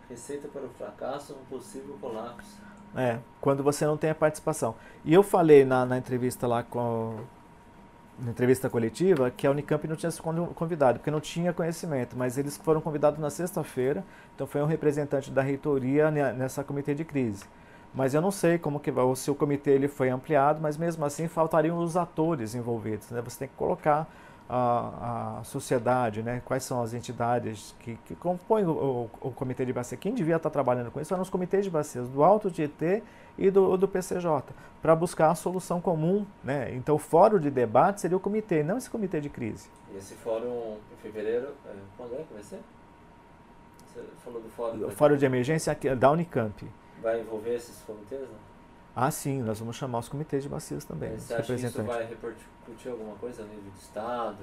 receita para o fracasso, um possível colapso. Quando você não tem a participação. E eu falei na entrevista lá na entrevista coletiva que a Unicamp não tinha se convidado, porque não tinha conhecimento, mas eles foram convidados na sexta-feira, então foi um representante da reitoria nessa comitê de crise. Mas eu não sei como que vai, ou se o comitê ele foi ampliado, mas mesmo assim faltariam os atores envolvidos, né? Você tem que colocar a sociedade, né? Quais são as entidades que compõem o comitê de bacia. Quem devia estar trabalhando com isso eram os comitês de bacias do Alto Tietê e do PCJ, para buscar a solução comum, né? Então o fórum de debate seria o comitê, não esse comitê de crise. E esse fórum em fevereiro, quando é que vai ser? Você falou do fórum. O fórum de emergência aqui, da Unicamp. Vai envolver esses comitês, não? Ah, sim, nós vamos chamar os comitês de bacias também. Você acha que isso vai repercutir alguma coisa a nível de Estado,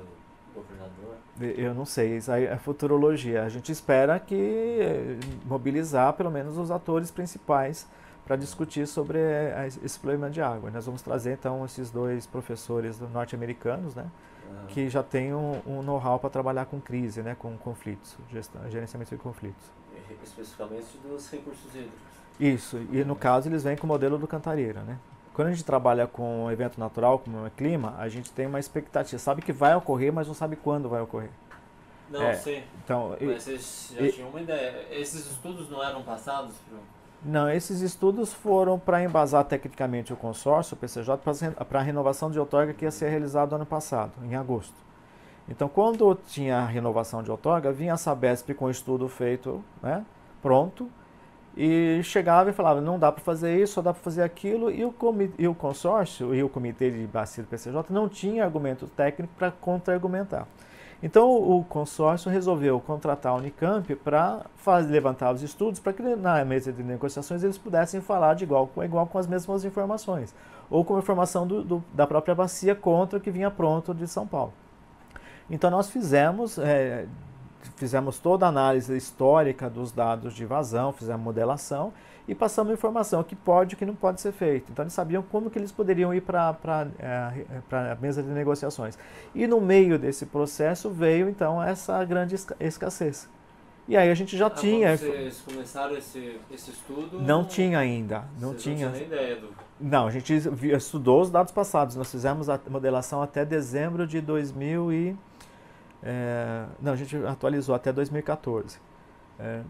governador? Eu não sei, isso aí é futurologia. A gente espera que mobilizar pelo menos os atores principais para discutir sobre esse problema de água. Nós vamos trazer então esses dois professores norte-americanos, né, que já têm um know-how para trabalhar com crise, né, com conflitos, gerenciamento de conflitos. Especificamente dos recursos hídricos. Isso, e no caso eles vêm com o modelo do Cantareira, né? Quando a gente trabalha com um evento natural, como é o clima, a gente tem uma expectativa, sabe que vai ocorrer, mas não sabe quando vai ocorrer. Não, sim. Então, mas vocês já tinham uma ideia. Esses estudos não eram passados? Não, esses estudos foram para embasar tecnicamente o consórcio, o PCJ, para a renovação de outorga que ia ser realizado ano passado, em agosto. Então, quando tinha a renovação de outorga, vinha a Sabesp com o estudo feito, né, pronto, e chegava e falava, não dá para fazer isso, só dá para fazer aquilo, e o consórcio e o comitê de bacia do PCJ não tinha argumento técnico para contra-argumentar. Então o consórcio resolveu contratar a Unicamp para levantar os estudos para que na mesa de negociações eles pudessem falar de igual com as mesmas informações, ou com a informação da própria bacia contra o que vinha pronto de São Paulo. Então nós fizemos toda a análise histórica dos dados de vazão, fizemos modelação e passamos informação, o que pode e o que não pode ser feito. Então eles sabiam como que eles poderiam ir para a mesa de negociações. E no meio desse processo veio então essa grande escassez. E aí a gente já tinha... Quando vocês começaram esse estudo... Não tinha ainda. Não tinha nem ideia do... Não, a gente estudou os dados passados. Nós fizemos a modelação até dezembro de 2000 e... não, a gente atualizou até 2014.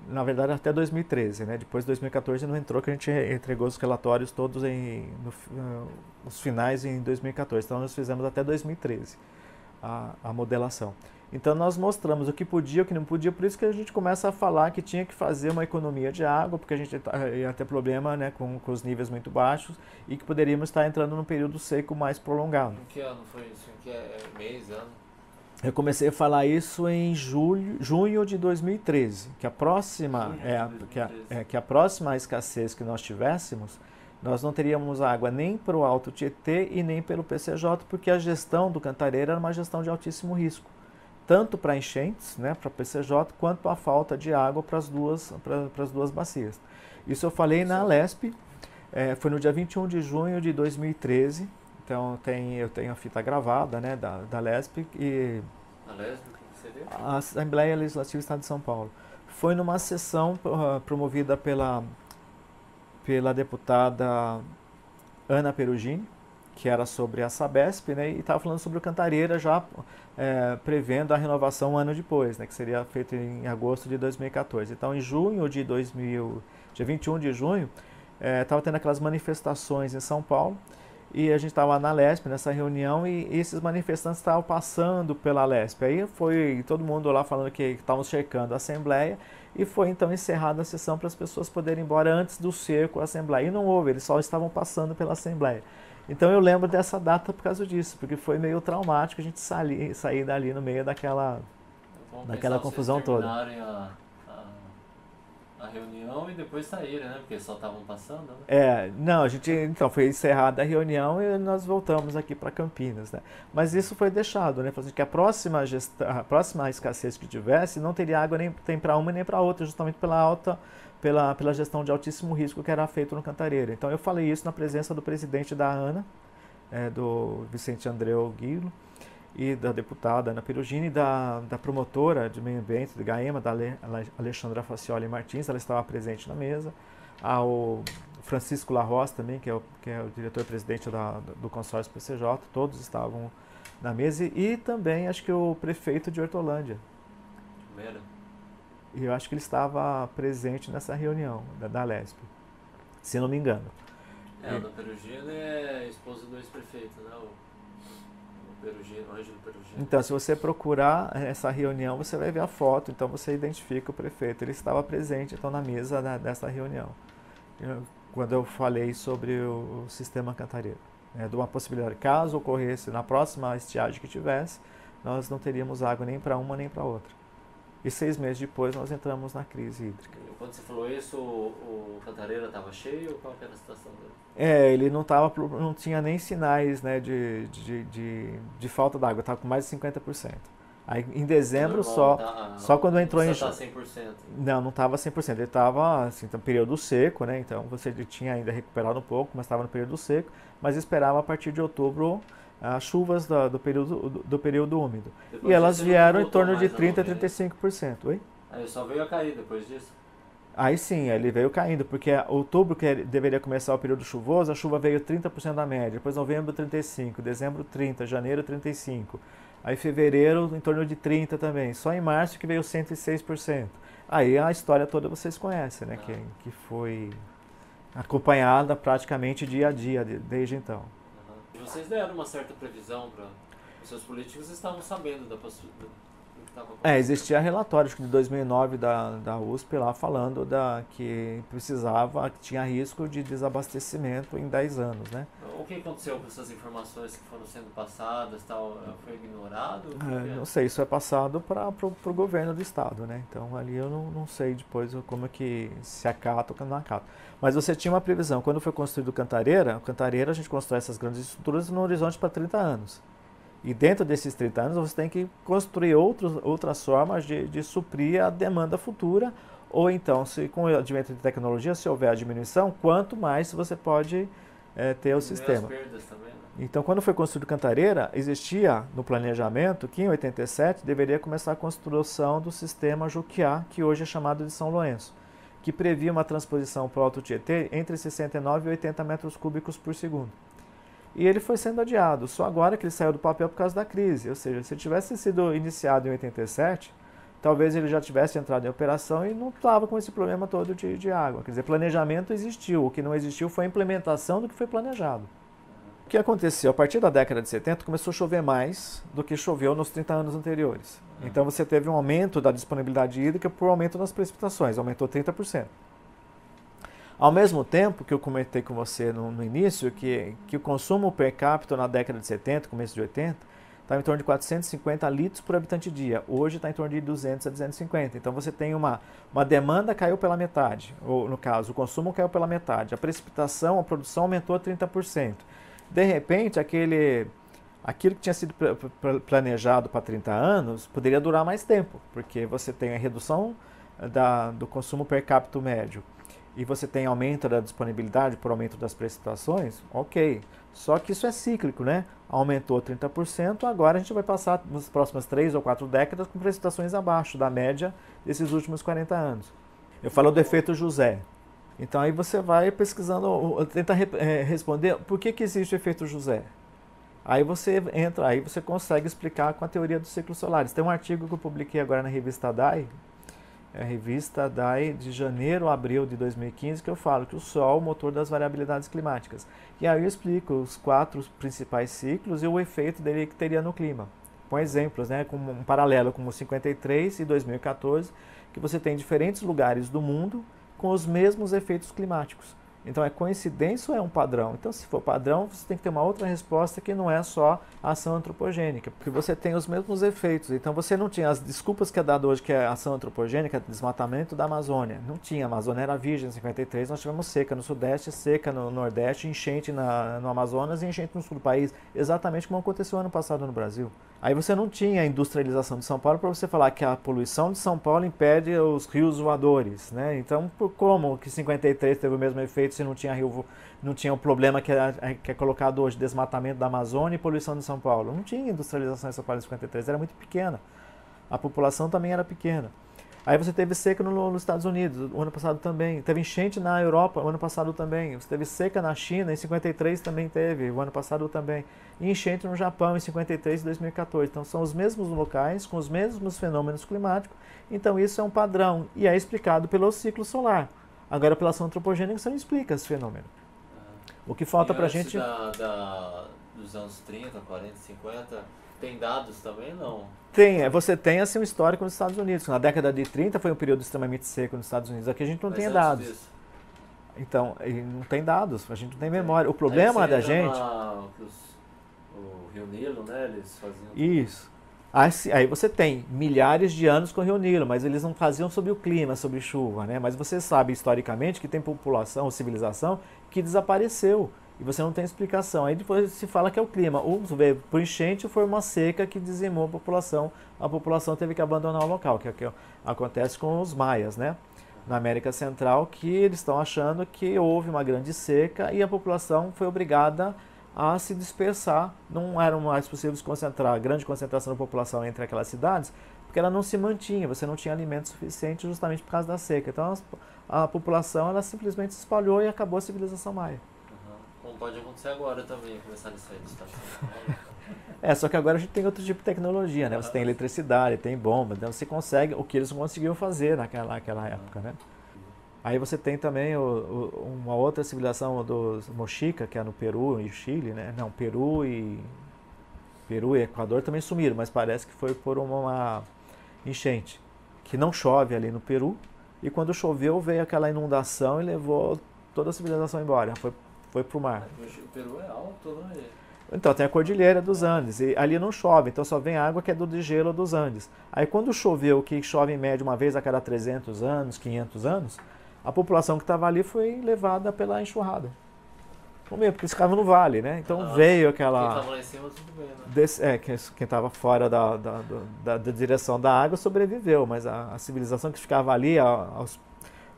Na verdade, até 2013, né? Depois de 2014 não entrou, que a gente entregou os relatórios todos os finais em 2014. Então, nós fizemos até 2013 a modelação. Então, nós mostramos o que podia, o que não podia, por isso que a gente começa a falar que tinha que fazer uma economia de água, porque a gente ia ter problema, né, com os níveis muito baixos e que poderíamos estar entrando num período seco mais prolongado. Em que ano foi isso? Em que mês, ano? Eu comecei a falar isso em junho de 2013, que a próxima escassez que nós tivéssemos, nós não teríamos água nem para o Alto Tietê e nem pelo PCJ, porque a gestão do Cantareira era uma gestão de altíssimo risco, tanto para enchentes, né, para o PCJ, quanto para a falta de água para as duas bacias. Isso eu falei na Alesp, foi no dia 21 de junho de 2013. Então eu tenho a fita gravada, né, da Alesp e a Alesp, o que seria? A Assembleia Legislativa do Estado de São Paulo. Foi numa sessão promovida pela deputada Ana Perugini, que era sobre a Sabesp, né, e estava falando sobre o Cantareira já prevendo a renovação um ano depois, né, que seria feito em agosto de 2014. Então, em junho de dia 21 de junho, estava tendo aquelas manifestações em São Paulo. E a gente estava na Alesp, nessa reunião, e esses manifestantes estavam passando pela Alesp. Aí foi todo mundo lá falando que estavam cercando a Assembleia, e foi então encerrada a sessão para as pessoas poderem ir embora antes do cerco à Assembleia. E não houve, eles só estavam passando pela Assembleia. Então eu lembro dessa data por causa disso, porque foi meio traumático a gente sair dali no meio daquela confusão toda. A reunião e depois saíram, né? Porque só estavam passando, né? Não, então foi encerrada a reunião e nós voltamos aqui para Campinas, né? Mas isso foi deixado, né? Falando que a próxima escassez que tivesse não teria água nem para uma nem para outra, justamente pela gestão de altíssimo risco que era feito no Cantareira. Então eu falei isso na presença do presidente da ANA, do Vicente Andreu Guilo, e da deputada Ana Perugini, da promotora de meio ambiente do GAEMA, da Alexandra Facioli Martins, ela estava presente na mesa, ao Francisco Larroz também, que é o diretor-presidente do consórcio PCJ, todos estavam na mesa, e também acho que o prefeito de Hortolândia. E eu acho que ele estava presente nessa reunião da Alesp. se não me engano. O do Perugino ele é esposo do ex-prefeito, né? O Perugino, o Ângelo Perugino. Então, se você procurar essa reunião, você vai ver a foto, então você identifica o prefeito. Ele estava presente, então, na mesa dessa reunião. Quando eu falei sobre o sistema Cantareira, de uma possibilidade, caso ocorresse na próxima estiagem que tivesse, nós não teríamos água nem para uma nem para outra. E 6 meses depois nós entramos na crise hídrica. E quando você falou isso, o Cantareira estava cheio ou qual que era a situação dele? Ele não tinha nem sinais, né, de falta d'água, estava com mais de 50%. Aí em dezembro só quando entrou em... Não estava 100%. Não estava 100%. Ele estava assim, no período seco, né? Então ele tinha ainda recuperado um pouco, mas estava no período seco, mas esperava a partir de outubro as chuvas do período úmido. Depois e elas vieram em torno de 30% a 35%. Oi? Aí só veio a cair depois disso? Aí sim, ele veio caindo, porque outubro, que deveria começar o período chuvoso, a chuva veio 30% da média, depois novembro 35%, dezembro 30%, janeiro 35%. Aí fevereiro em torno de 30% também. Só em março que veio 106%. Aí a história toda vocês conhecem, né? Que foi acompanhada praticamente dia a dia desde então. E vocês deram uma certa previsão para os seus políticos, estavam sabendo do que estava acontecendo? Existia relatório de 2009 da USP lá falando que precisava, que tinha risco de desabastecimento em 10 anos, né? O que aconteceu com essas informações que foram sendo passadas, tal, foi ignorado? Não sei, isso é passado para o governo do estado, né? Então ali eu não sei depois como é que se acata ou não acata. Mas você tinha uma previsão, quando foi construído o Cantareira a gente constrói essas grandes estruturas no horizonte para 30 anos. E dentro desses 30 anos você tem que construir outras formas de suprir a demanda futura, ou então, se com o advento de tecnologia, se houver a diminuição, quanto mais você pode ter o sistema. As perdas também, né? Então, quando foi construído Cantareira, existia no planejamento que em 87 deveria começar a construção do sistema Juquiá, que hoje é chamado de São Lourenço, que previa uma transposição para o Alto Tietê entre 69 e 80 metros cúbicos por segundo. E ele foi sendo adiado, só agora que ele saiu do papel por causa da crise. Ou seja, se tivesse sido iniciado em 87, talvez ele já tivesse entrado em operação e não estava com esse problema todo de água. Quer dizer, planejamento existiu, o que não existiu foi a implementação do que foi planejado. O que aconteceu? A partir da década de 70 começou a chover mais do que choveu nos 30 anos anteriores. Então você teve um aumento da disponibilidade hídrica por aumento nas precipitações, aumentou 30%. Ao mesmo tempo que eu comentei com você no início, que o consumo per capita na década de 70, começo de 80, estava em torno de 450 litros por habitante dia. Hoje está em torno de 200 a 250. Então você tem uma demanda caiu pela metade, ou no caso, o consumo caiu pela metade. A precipitação, a produção aumentou 30%. De repente, aquilo que tinha sido planejado para 30 anos poderia durar mais tempo, porque você tem a redução do consumo per capita médio e você tem aumento da disponibilidade por aumento das precipitações, ok. Só que isso é cíclico, né? Aumentou 30%, agora a gente vai passar nas próximas 3 ou 4 décadas com precipitações abaixo da média desses últimos 40 anos. Eu falo do efeito José. Então aí você vai pesquisando, tenta responder por que existe o efeito José. Aí você entra, aí você consegue explicar com a teoria dos ciclos solares. Tem um artigo que eu publiquei agora na revista DAI, a revista DAI de janeiro a abril de 2015, que eu falo que o Sol é o motor das variabilidades climáticas. E aí eu explico os 4 principais ciclos e o efeito dele que teria no clima. Com exemplos, né, com um paralelo com o 53 e 2014, que você tem diferentes lugares do mundo com os mesmos efeitos climáticos. Então é coincidência ou é um padrão? Então se for padrão, você tem que ter uma outra resposta que não é só a ação antropogênica, porque você tem os mesmos efeitos. Então você não tinha as desculpas que é dado hoje, que é a ação antropogênica, desmatamento da Amazônia. Não tinha, a Amazônia era virgem em 53, nós tivemos seca no Sudeste, seca no Nordeste, enchente no Amazonas e enchente no Sul do país, exatamente como aconteceu ano passado no Brasil. Aí você não tinha a industrialização de São Paulo para você falar que a poluição de São Paulo impede os rios voadores, né? Então, como que 53 teve o mesmo efeito se não tinha o problema que é colocado hoje, desmatamento da Amazônia e poluição de São Paulo? Não tinha industrialização em São Paulo em 53, era muito pequena. A população também era pequena. Aí você teve seca nos Estados Unidos, o ano passado também. Teve enchente na Europa, o ano passado também. Você teve seca na China, em 53 também teve, o ano passado também. E enchente no Japão, em 53 e 2014. Então são os mesmos locais, com os mesmos fenômenos climáticos. Então isso é um padrão e é explicado pelo ciclo solar. Agora, pela ação antropogênica, você não explica esse fenômeno. O que falta pra gente... Dos anos 30, 40, 50, tem dados também, não? Você tem assim um histórico nos Estados Unidos. Na década de 30 foi um período extremamente seco nos Estados Unidos. Aqui a gente não tem dados. Disso. Então, não tem dados, a gente não tem memória. O problema da gente... O Rio Nilo, né? Eles faziam... Isso. Aí você tem milhares de anos com o Rio Nilo, mas eles não faziam sobre o clima, sobre chuva, né? Mas você sabe historicamente que tem população ou civilização que desapareceu e você não tem explicação. Aí depois se fala que é o clima. Ou veio por enchente ou foi uma seca que dizimou a população teve que abandonar o local, que é o que acontece com os maias, né? Na América Central, que eles estão achando que houve uma grande seca e a população foi obrigada a se dispersar. Não era mais possível se concentrar, grande concentração da população entre aquelas cidades, porque ela não se mantinha, você não tinha alimento suficiente justamente por causa da seca. Então a população ela simplesmente se espalhou e acabou a civilização maia. Como pode acontecer agora também, começar a sair do estado de São Paulo. Só que agora a gente tem outro tipo de tecnologia, né? Você tem eletricidade, tem bomba, então você consegue o que eles não conseguiam fazer naquela época, né? Aí você tem também uma outra civilização dos Mochica, que é no Peru e Chile, né? Não, Peru e Equador também sumiram, mas parece que foi por uma enchente, que não chove ali no Peru, e quando choveu veio aquela inundação e levou toda a civilização embora, foi pro mar. O Peru é alto, né? Então tem a Cordilheira dos Andes, e ali não chove, então só vem água que é do degelo dos Andes. Aí quando choveu, que chove em média uma vez a cada 300 anos, 500 anos, a população que estava ali foi levada pela enxurrada. Porque eles ficavam no vale, né? Então veio aquela... Quem estava lá em cima tudo bem, né? Quem estava fora da direção da água sobreviveu, mas a civilização que ficava ali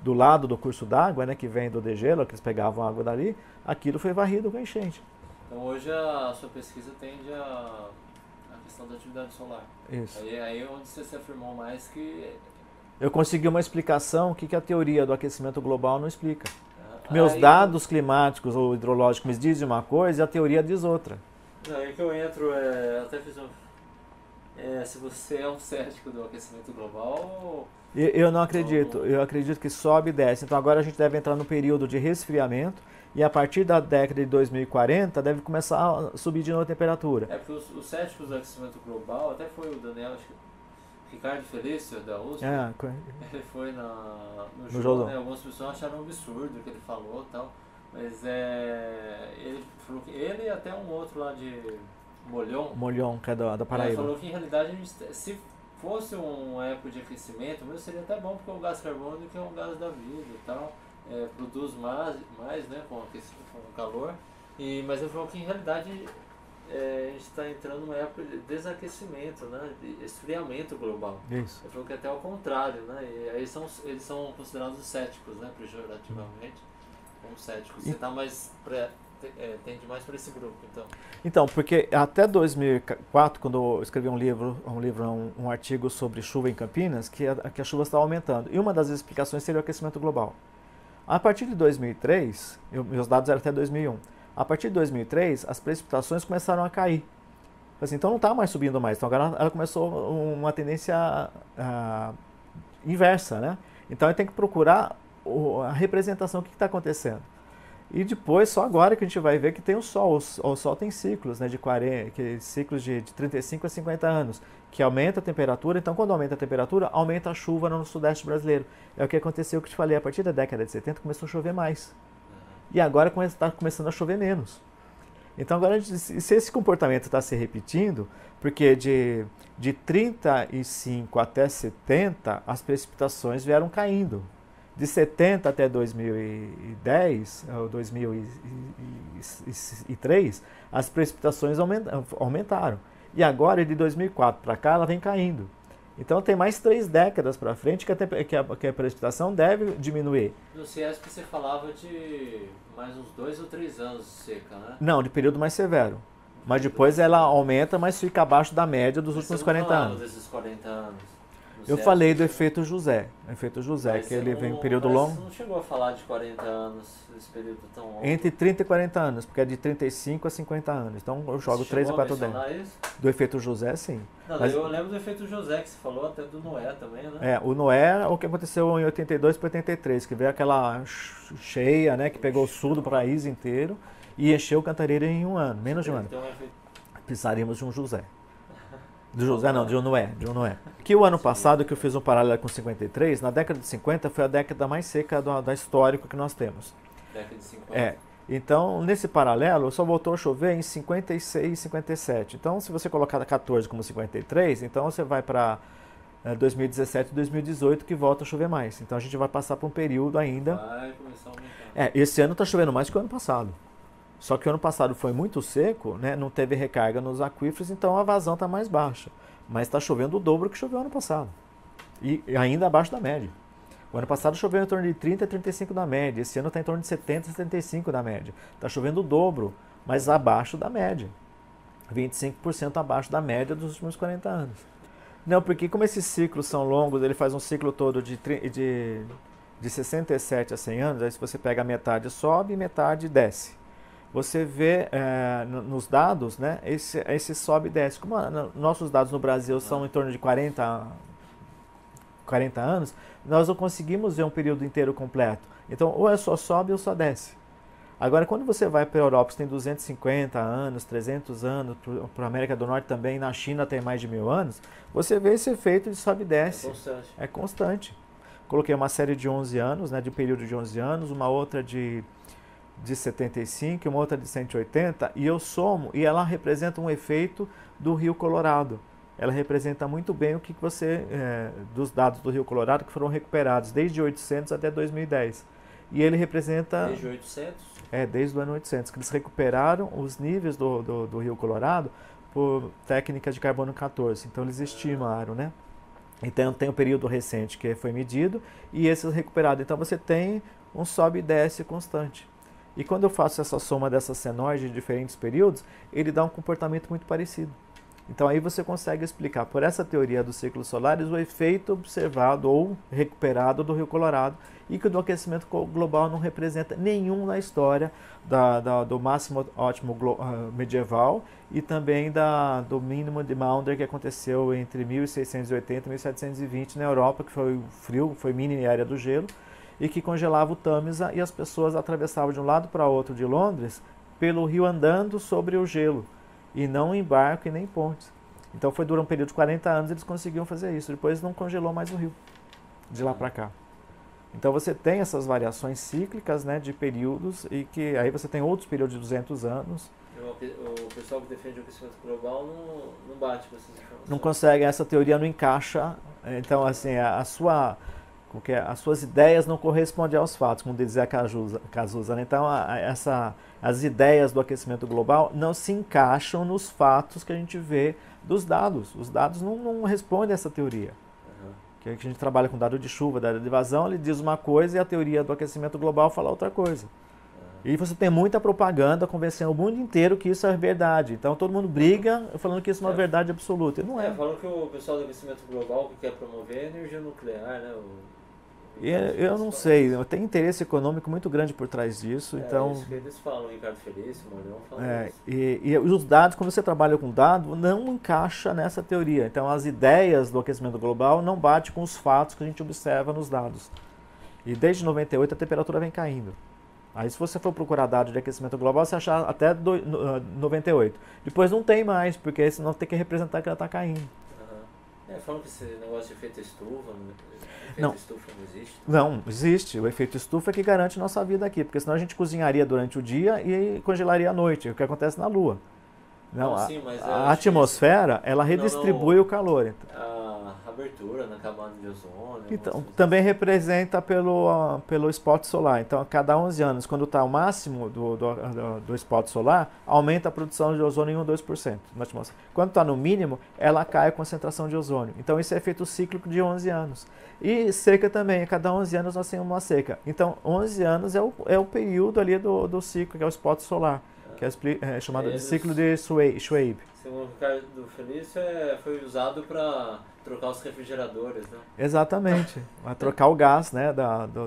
do lado do curso d'água, né, que vem do degelo, que eles pegavam água dali, aquilo foi varrido com a enchente. Então hoje a sua pesquisa tende a questão da atividade solar. Isso. Aí é onde você se afirmou mais que... Eu consegui uma explicação que a teoria do aquecimento global não explica. Meus dados climáticos ou hidrológicos me dizem uma coisa e a teoria diz outra. Aí que eu entro, até fiz se você é um cético do aquecimento global... Eu não acredito, eu acredito que sobe e desce. Então agora a gente deve entrar no período de resfriamento e a partir da década de 2040 deve começar a subir de novo a temperatura. Porque os céticos do aquecimento global, até foi o Daniel, acho que Ricardo Felício, da USP, ele foi no jogo, né? Algumas pessoas acharam um absurdo o que ele falou e tal, mas ele falou que ele e até um outro lá de Molhon, que é da Paraíba. Ele falou que em realidade se fosse uma época de aquecimento, seria até bom porque o gás carbônico é um gás da vida e tal, produz mais né, com o calor, mas ele falou que em realidade a gente está entrando numa época de desaquecimento, né, de esfriamento global. Isso. Ele falou que até ao contrário, né, e aí eles são considerados céticos, né, pejorativamente, como céticos. Você está mais tende mais para esse grupo, então. Então, porque até 2004, quando eu escrevi um artigo sobre chuva em Campinas, que a chuva estava aumentando. E uma das explicações seria o aquecimento global. A partir de 2003, meus dados eram até 2001, a partir de 2003, as precipitações começaram a cair. Assim, então não está mais subindo mais. Então agora ela começou uma tendência inversa, né? Então tem que procurar a representação, o que está acontecendo. E depois, só agora que a gente vai ver que tem o Sol. O Sol tem ciclos, né, ciclos de 35 a 50 anos, que aumenta a temperatura. Então, quando aumenta a temperatura, aumenta a chuva no Sudeste brasileiro. É o que aconteceu, que eu te falei, a partir da década de 70 começou a chover mais. E agora está começando a chover menos. Então, agora, se esse comportamento está se repetindo, porque de 35 até 70, as precipitações vieram caindo. De 70 até 2010, 2003, as precipitações aumentaram. E agora, de 2004 para cá, ela vem caindo. Então, tem mais 3 décadas para frente que a precipitação deve diminuir. No CIESP você falava de mais uns 2 ou 3 anos de seca, né? Não, de período mais severo. Mas depois ela aumenta, mas fica abaixo da média dos últimos 40 anos. Desses 40 anos. Eu falei do efeito José. O efeito José, Mas que ele vem em não, período parece que longo. você não chegou a falar de 40 anos, desse período tão longo. Entre 30 e 40 anos, porque é de 35 a 50 anos. Então eu jogo Você 3 a chegou a 4 mencionar décadas. isso? Do efeito José, sim. Não, Mas, eu lembro do efeito José que você falou, até do Noé também, né? o Noé, o que aconteceu em 82 para 83, que veio aquela cheia, né, que pegou o sul do país inteiro e encheu Cantareira em um ano, menos de um ano. Então, efeito... Precisaríamos de um José. Do José não, de um Noé, Que o ano passado, que eu fiz um paralelo com 53, na década de 50 foi a década mais seca da histórica que nós temos. Década de 50. Então, nesse paralelo, só voltou a chover em 56 e 57. Então, se você colocar 14 como 53, então você vai para 2017 e 2018 que volta a chover mais. Então, a gente vai passar por um período ainda... Vai começar a aumentar. Esse ano está chovendo mais que o ano passado. Só que o ano passado foi muito seco, né? Não teve recarga nos aquíferos, então a vazão está mais baixa. Mas está chovendo o dobro que choveu ano passado. E ainda abaixo da média. O ano passado choveu em torno de 30 a 35 da média. Esse ano está em torno de 70 a 75 da média. Está chovendo o dobro, mas abaixo da média. 25% abaixo da média dos últimos 40 anos. Não, porque como esses ciclos são longos, ele faz um ciclo todo de 67 a 100 anos, aí se você pega a metade sobe e metade desce. Você vê nos dados, né, esse sobe e desce. Como nossos dados no Brasil são em torno de 40 anos, nós não conseguimos ver um período inteiro completo. Então, ou é só sobe ou só desce. Agora, quando você vai para a Europa, você tem 250 anos, 300 anos, para a América do Norte também, na China tem mais de 1000 anos, você vê esse efeito de sobe e desce. É constante. Coloquei uma série de 11 anos, né, de um período de 11 anos, uma outra de 75 e uma outra de 180, e eu somo, e ela representa um efeito do Rio Colorado. Ela representa muito bem o que você, dos dados do Rio Colorado que foram recuperados desde 800 até 2010. E ele representa... Desde 800? Desde o ano 800, que eles recuperaram os níveis do Rio Colorado por técnicas de carbono 14. Então eles estimaram, né? Então tem o período recente que foi medido e esse recuperado. Então você tem um sobe e desce constante. E quando eu faço essa soma dessas senoides de diferentes períodos, ele dá um comportamento muito parecido. Então aí você consegue explicar, por essa teoria dos ciclos solares, o efeito observado ou recuperado do Rio Colorado e que o do aquecimento global não representa nenhum na história do máximo ótimo medieval e também do mínimo de Maunder que aconteceu entre 1680 e 1720 na Europa, que foi frio, foi mini área do gelo, e que congelava o Tâmisa e as pessoas atravessavam de um lado para outro de Londres pelo rio andando sobre o gelo e não em barco e nem pontes. Então durante um período de 40 anos eles conseguiam fazer isso, depois não congelou mais o rio de lá para cá. Então você tem essas variações cíclicas, né, de períodos e que aí você tem outros períodos de 200 anos. O pessoal que defende o aquecimento global não bate com essas informações. Não consegue, essa teoria não encaixa. Então assim, as suas ideias não correspondem aos fatos, como dizia Cazuza. Né? Então, as ideias do aquecimento global não se encaixam nos fatos que a gente vê dos dados. Os dados não respondem a essa teoria. Que a gente trabalha com dado de chuva, dado de vazão, ele diz uma coisa e a teoria do aquecimento global fala outra coisa. E você tem muita propaganda convencendo o mundo inteiro que isso é verdade. Então todo mundo briga falando que isso é uma verdade absoluta. E não é. Falam que o pessoal do aquecimento global que quer promover é a energia nuclear, né? Eu não sei, tem interesse econômico muito grande por trás disso. Então, isso que eles falam, Ricardo Felício, Mourão falam isso. E os dados, quando você trabalha com dado, não encaixa nessa teoria. Então as ideias do aquecimento global não batem com os fatos que a gente observa nos dados. E desde 98 a temperatura vem caindo. Aí se você for procurar dados de aquecimento global, você achar até 98. Depois não tem mais, porque senão tem que representar que ela está caindo. Falam que esse negócio de efeito estufa, estufa não existe? Não, existe. O efeito estufa é que garante nossa vida aqui, porque senão a gente cozinharia durante o dia e congelaria à noite, o que acontece na Lua. Não, sim, mas a atmosfera, ela redistribui o calor. A abertura na camada de ozônio. Então, também representa pelo spot solar. Então, a cada 11 anos, quando está o máximo do spot solar, aumenta a produção de ozônio em 1 a 2% na atmosfera. Quando está no mínimo, ela cai a concentração de ozônio. Então, isso é efeito cíclico de 11 anos. E seca também, a cada 11 anos nós temos uma seca. Então, 11 anos é o período ali do ciclo, que é o spot solar, que é chamado de ciclo de Schwabe. Segundo o Ricardo Felício, foi usado para trocar os refrigeradores, né? Exatamente, vai trocar o gás, né,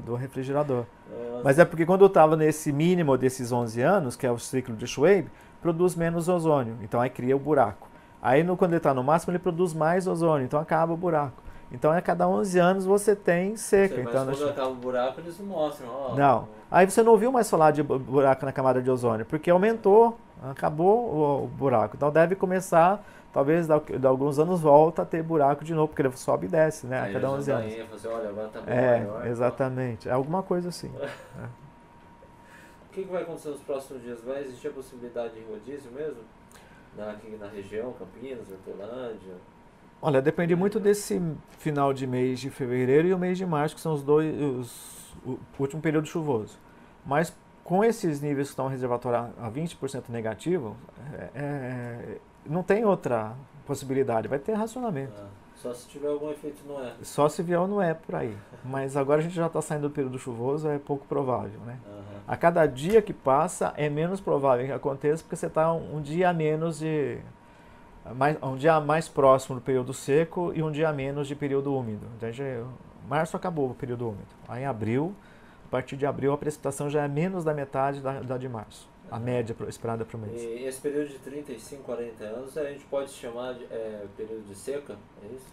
do refrigerador. Nossa. Mas é porque quando eu estava nesse mínimo desses 11 anos, que é o ciclo de Schwabe, produz menos ozônio, então aí cria o buraco. Aí quando ele está no máximo, ele produz mais ozônio, então acaba o buraco. Então a cada 11 anos você tem seca. Mas então, quando acaba o buraco, eles não mostram. Ó, não. Aí você não ouviu mais falar de buraco na camada de ozônio, porque aumentou, acabou o buraco. Então deve começar, talvez de alguns anos volta a ter buraco de novo, porque ele sobe e desce, né? aí A cada 11 anos. Você, olha, agora tá bem maior, exatamente. É alguma coisa assim. O que vai acontecer nos próximos dias? Vai existir a possibilidade de rodízio mesmo? Aqui na região, Campinas, Hortolândia? Olha, depende muito desse final de mês de fevereiro e o mês de março, que são o último período chuvoso. Mas com esses níveis que estão reservatório a 20% negativo, não tem outra possibilidade, vai ter racionamento. Só se tiver algum efeito Noé. Só se vier o Noé por aí. Mas agora a gente já está saindo do período chuvoso, é pouco provável, né? A cada dia que passa é menos provável que aconteça, porque você está um dia a menos um dia mais próximo do período seco e um dia a menos de período úmido. Então, março acabou o período úmido. Aí em abril, a partir de abril, a precipitação já é menos da metade da de março. A média esperada para o mês. E esse período de 35, 40 anos, a gente pode chamar de período de seca? É isso?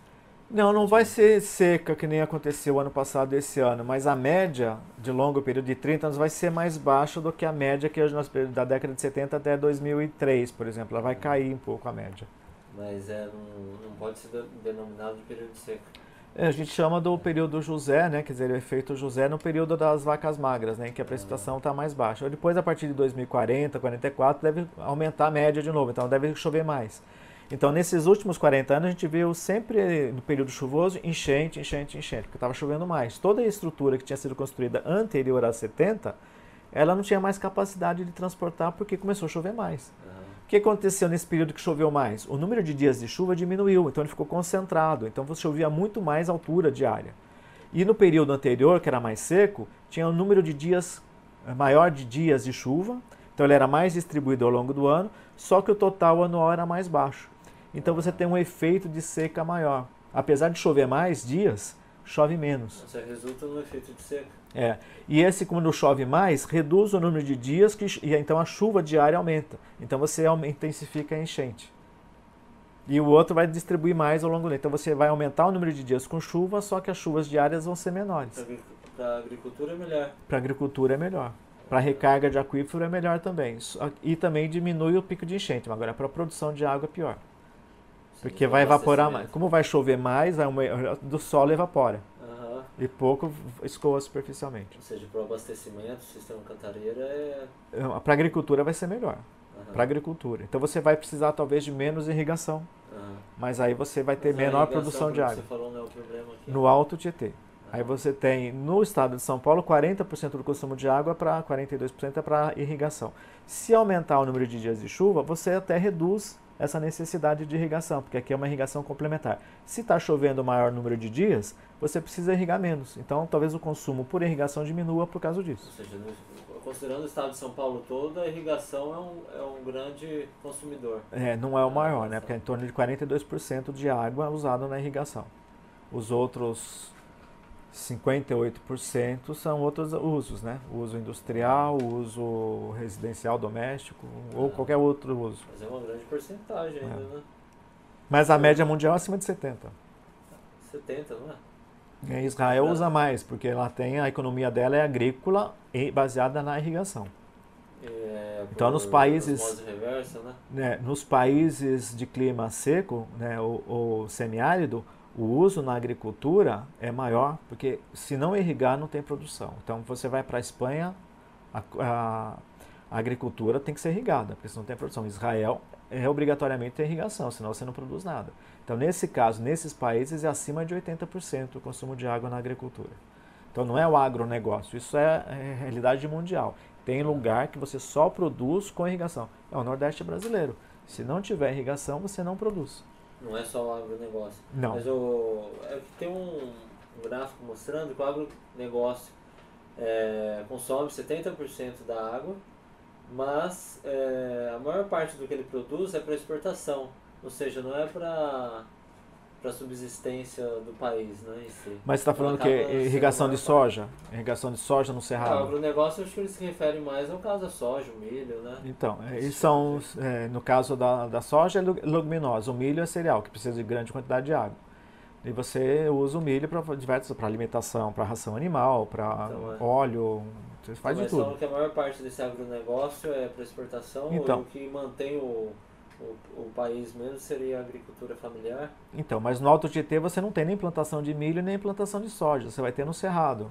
Não vai ser seca que nem aconteceu ano passado e esse ano, mas a média de longo período de 30 anos vai ser mais baixa do que a média que nós da década de 70 até 2003, por exemplo. Ela vai cair um pouco a média. Mas não pode ser denominado de período de seca. A gente chama do período José, né? Quer dizer, o efeito José no período das vacas magras, né? Em que a precipitação está mais baixa. Depois, a partir de 2040, 44, deve aumentar a média de novo, então deve chover mais. Então, nesses últimos 40 anos, a gente viu sempre no período chuvoso enchente, porque estava chovendo mais. Toda a estrutura que tinha sido construída anterior a 70, ela não tinha mais capacidade de transportar porque começou a chover mais. O que aconteceu nesse período que choveu mais? O número de dias de chuva diminuiu, então ele ficou concentrado, então você chovia muito mais altura diária. E no período anterior, que era mais seco, tinha um número de dias maior de dias de chuva, então ele era mais distribuído ao longo do ano, só que o total anual era mais baixo. Então você tem um efeito de seca maior. Apesar de chover mais dias, chove menos. Isso resulta no efeito de seca. E esse, quando chove mais, reduz o número de dias e então a chuva diária aumenta. Então você intensifica a enchente. E o outro vai distribuir mais ao longo do ano. Então você vai aumentar o número de dias com chuva, só que as chuvas diárias vão ser menores. Para a agricultura é melhor. Para a agricultura é melhor. Para a recarga de aquífero é melhor também. E também diminui o pico de enchente. Agora, para a produção de água é pior. Porque vai evaporar mais. Como vai chover mais, do solo evapora. E pouco escoa superficialmente. Ou seja, para o abastecimento, o sistema cantareira para a agricultura vai ser melhor. Para a agricultura. Então você vai precisar talvez de menos irrigação. Mas aí você vai ter menor produção de água. Você falou, não é o problema aqui. No Alto Tietê. Aí você tem, no estado de São Paulo, 40% do consumo de água, 42% é para irrigação. Se aumentar o número de dias de chuva, você até reduz essa necessidade de irrigação, porque aqui é uma irrigação complementar. Se está chovendo o maior número de dias, você precisa irrigar menos. Então, talvez o consumo por irrigação diminua por causa disso. Ou seja, considerando o estado de São Paulo todo, a irrigação é um grande consumidor. Não é o maior, né? Porque é em torno de 42% de água usada na irrigação. Os outros 58% são outros usos, né? O uso industrial, o uso residencial, doméstico, ou qualquer outro uso. Mas é uma grande porcentagem ainda, né? Mas a média mundial é acima de 70%. 70%, não é? Israel usa mais, porque ela tem, a economia dela é agrícola e baseada na irrigação. Então, nos países, reversa, né? Nos países de clima seco, né, ou semiárido, o uso na agricultura é maior, porque se não irrigar não tem produção. Então você vai para a Espanha, a agricultura tem que ser irrigada, porque senão não tem produção. Israel obrigatoriamente tem irrigação, senão você não produz nada. Então nesse caso, nesses países é acima de 80% o consumo de água na agricultura. Então não é o agronegócio, isso é realidade mundial. Tem lugar que você só produz com irrigação. É o Nordeste brasileiro. Se não tiver irrigação, você não produz. Não é só o agronegócio. Não. Mas tem um gráfico mostrando que o agronegócio consome 70% da água, mas a maior parte do que ele produz é para exportação. Ou seja, não é para para a subsistência do país, né, em si. Mas você está falando que irrigação de soja? Irrigação de soja no O cerrado? agronegócio, acho que eles se referem mais ao caso da soja, o milho, né? Então, eles são, no caso da soja, é leguminosa. O milho é cereal, que precisa de grande quantidade de água. E você usa o milho para alimentação, para ração animal, para óleo, você faz de tudo. Mas falam que a maior parte desse agronegócio é para exportação, então, ou o que mantém o país mesmo seria a agricultura familiar? Então, mas no Alto Tietê você não tem nem plantação de milho nem plantação de soja, você vai ter no Cerrado,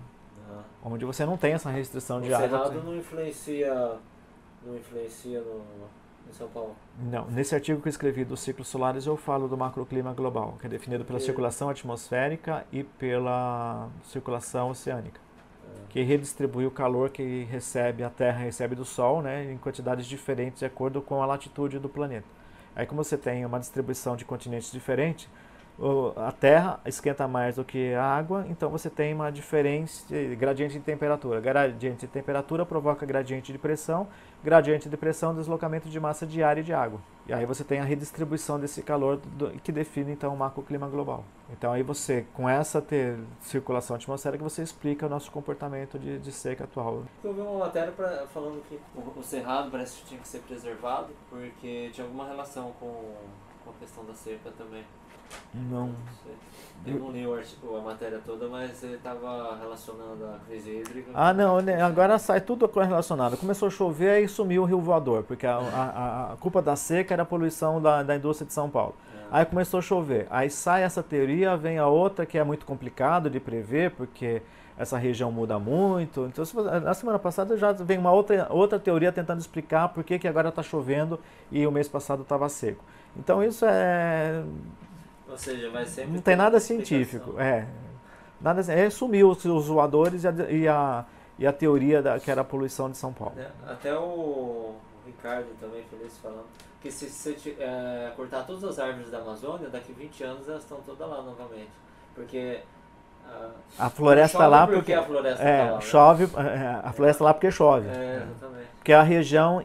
onde você não tem essa restrição de água. O Cerrado não influencia em São Paulo? Não, nesse artigo que eu escrevi dos ciclos solares eu falo do macroclima global, que é definido pela circulação atmosférica e pela circulação oceânica, que redistribui o calor que a Terra recebe do Sol, né, em quantidades diferentes de acordo com a latitude do planeta. Aí como você tem uma distribuição de continentes diferente, a Terra esquenta mais do que a água, então você tem uma diferença, gradiente de temperatura. Gradiente de temperatura provoca gradiente de pressão deslocamento de massa de ar e de água. E aí você tem a redistribuição desse calor que define então o macroclima global. Então aí você, com essa circulação atmosférica, você explica o nosso comportamento de seca atual. Eu vi uma matéria falando que o Cerrado parece que tinha que ser preservado, porque tinha alguma relação com a questão da seca também. Não. Eu não li a matéria toda, mas ele estava relacionando a crise hídrica. Não, agora sai tudo relacionado. Começou a chover e sumiu o Rio Voador, porque a culpa da seca era a poluição da indústria de São Paulo. Aí começou a chover. Aí sai essa teoria, vem a outra que é muito complicado de prever, porque essa região muda muito. Então, na semana passada já vem uma outra teoria tentando explicar por que agora está chovendo e o mês passado estava seco. Então isso Ou seja, vai sempre não tem nada científico. Sumiu os voadores e a teoria que era a poluição de São Paulo. Até o Ricardo também feliz falando que se você cortar todas as árvores da Amazônia, daqui 20 anos elas estão todas lá novamente. Porque a floresta está lá porque a floresta tá lá, chove, a floresta lá porque chove. Exatamente. Porque é a região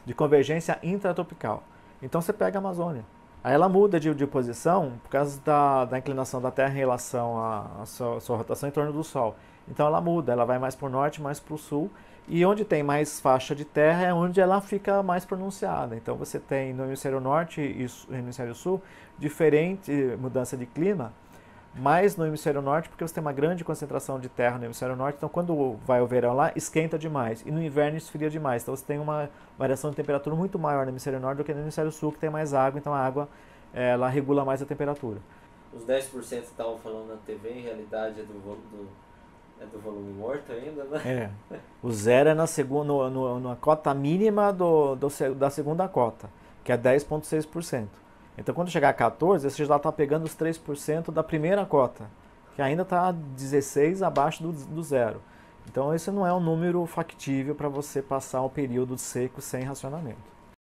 de convergência intratropical. Então você pega a Amazônia. Aí ela muda de posição por causa da inclinação da Terra em relação à sua rotação em torno do Sol. Então ela muda, ela vai mais para o norte, mais para o sul. E onde tem mais faixa de terra é onde ela fica mais pronunciada. Então você tem no hemisfério norte e no hemisfério sul diferente mudança de clima, mais no hemisfério norte porque você tem uma grande concentração de terra no hemisfério norte. Então quando vai o verão lá, esquenta demais. E no inverno esfria demais. Então você tem uma variação de temperatura muito maior no hemisfério norte do que no hemisfério sul, que tem mais água. Então a água ela regula mais a temperatura. Os 10% que estavam falando na TV, em realidade é do volume morto ainda, né? O zero é na cota mínima da segunda cota, que é 10,6%. Então quando chegar a 14%, você já está pegando os 3% da primeira cota, que ainda está 16% abaixo do zero. Então esse não é um número factível para você passar um período seco sem racionamento.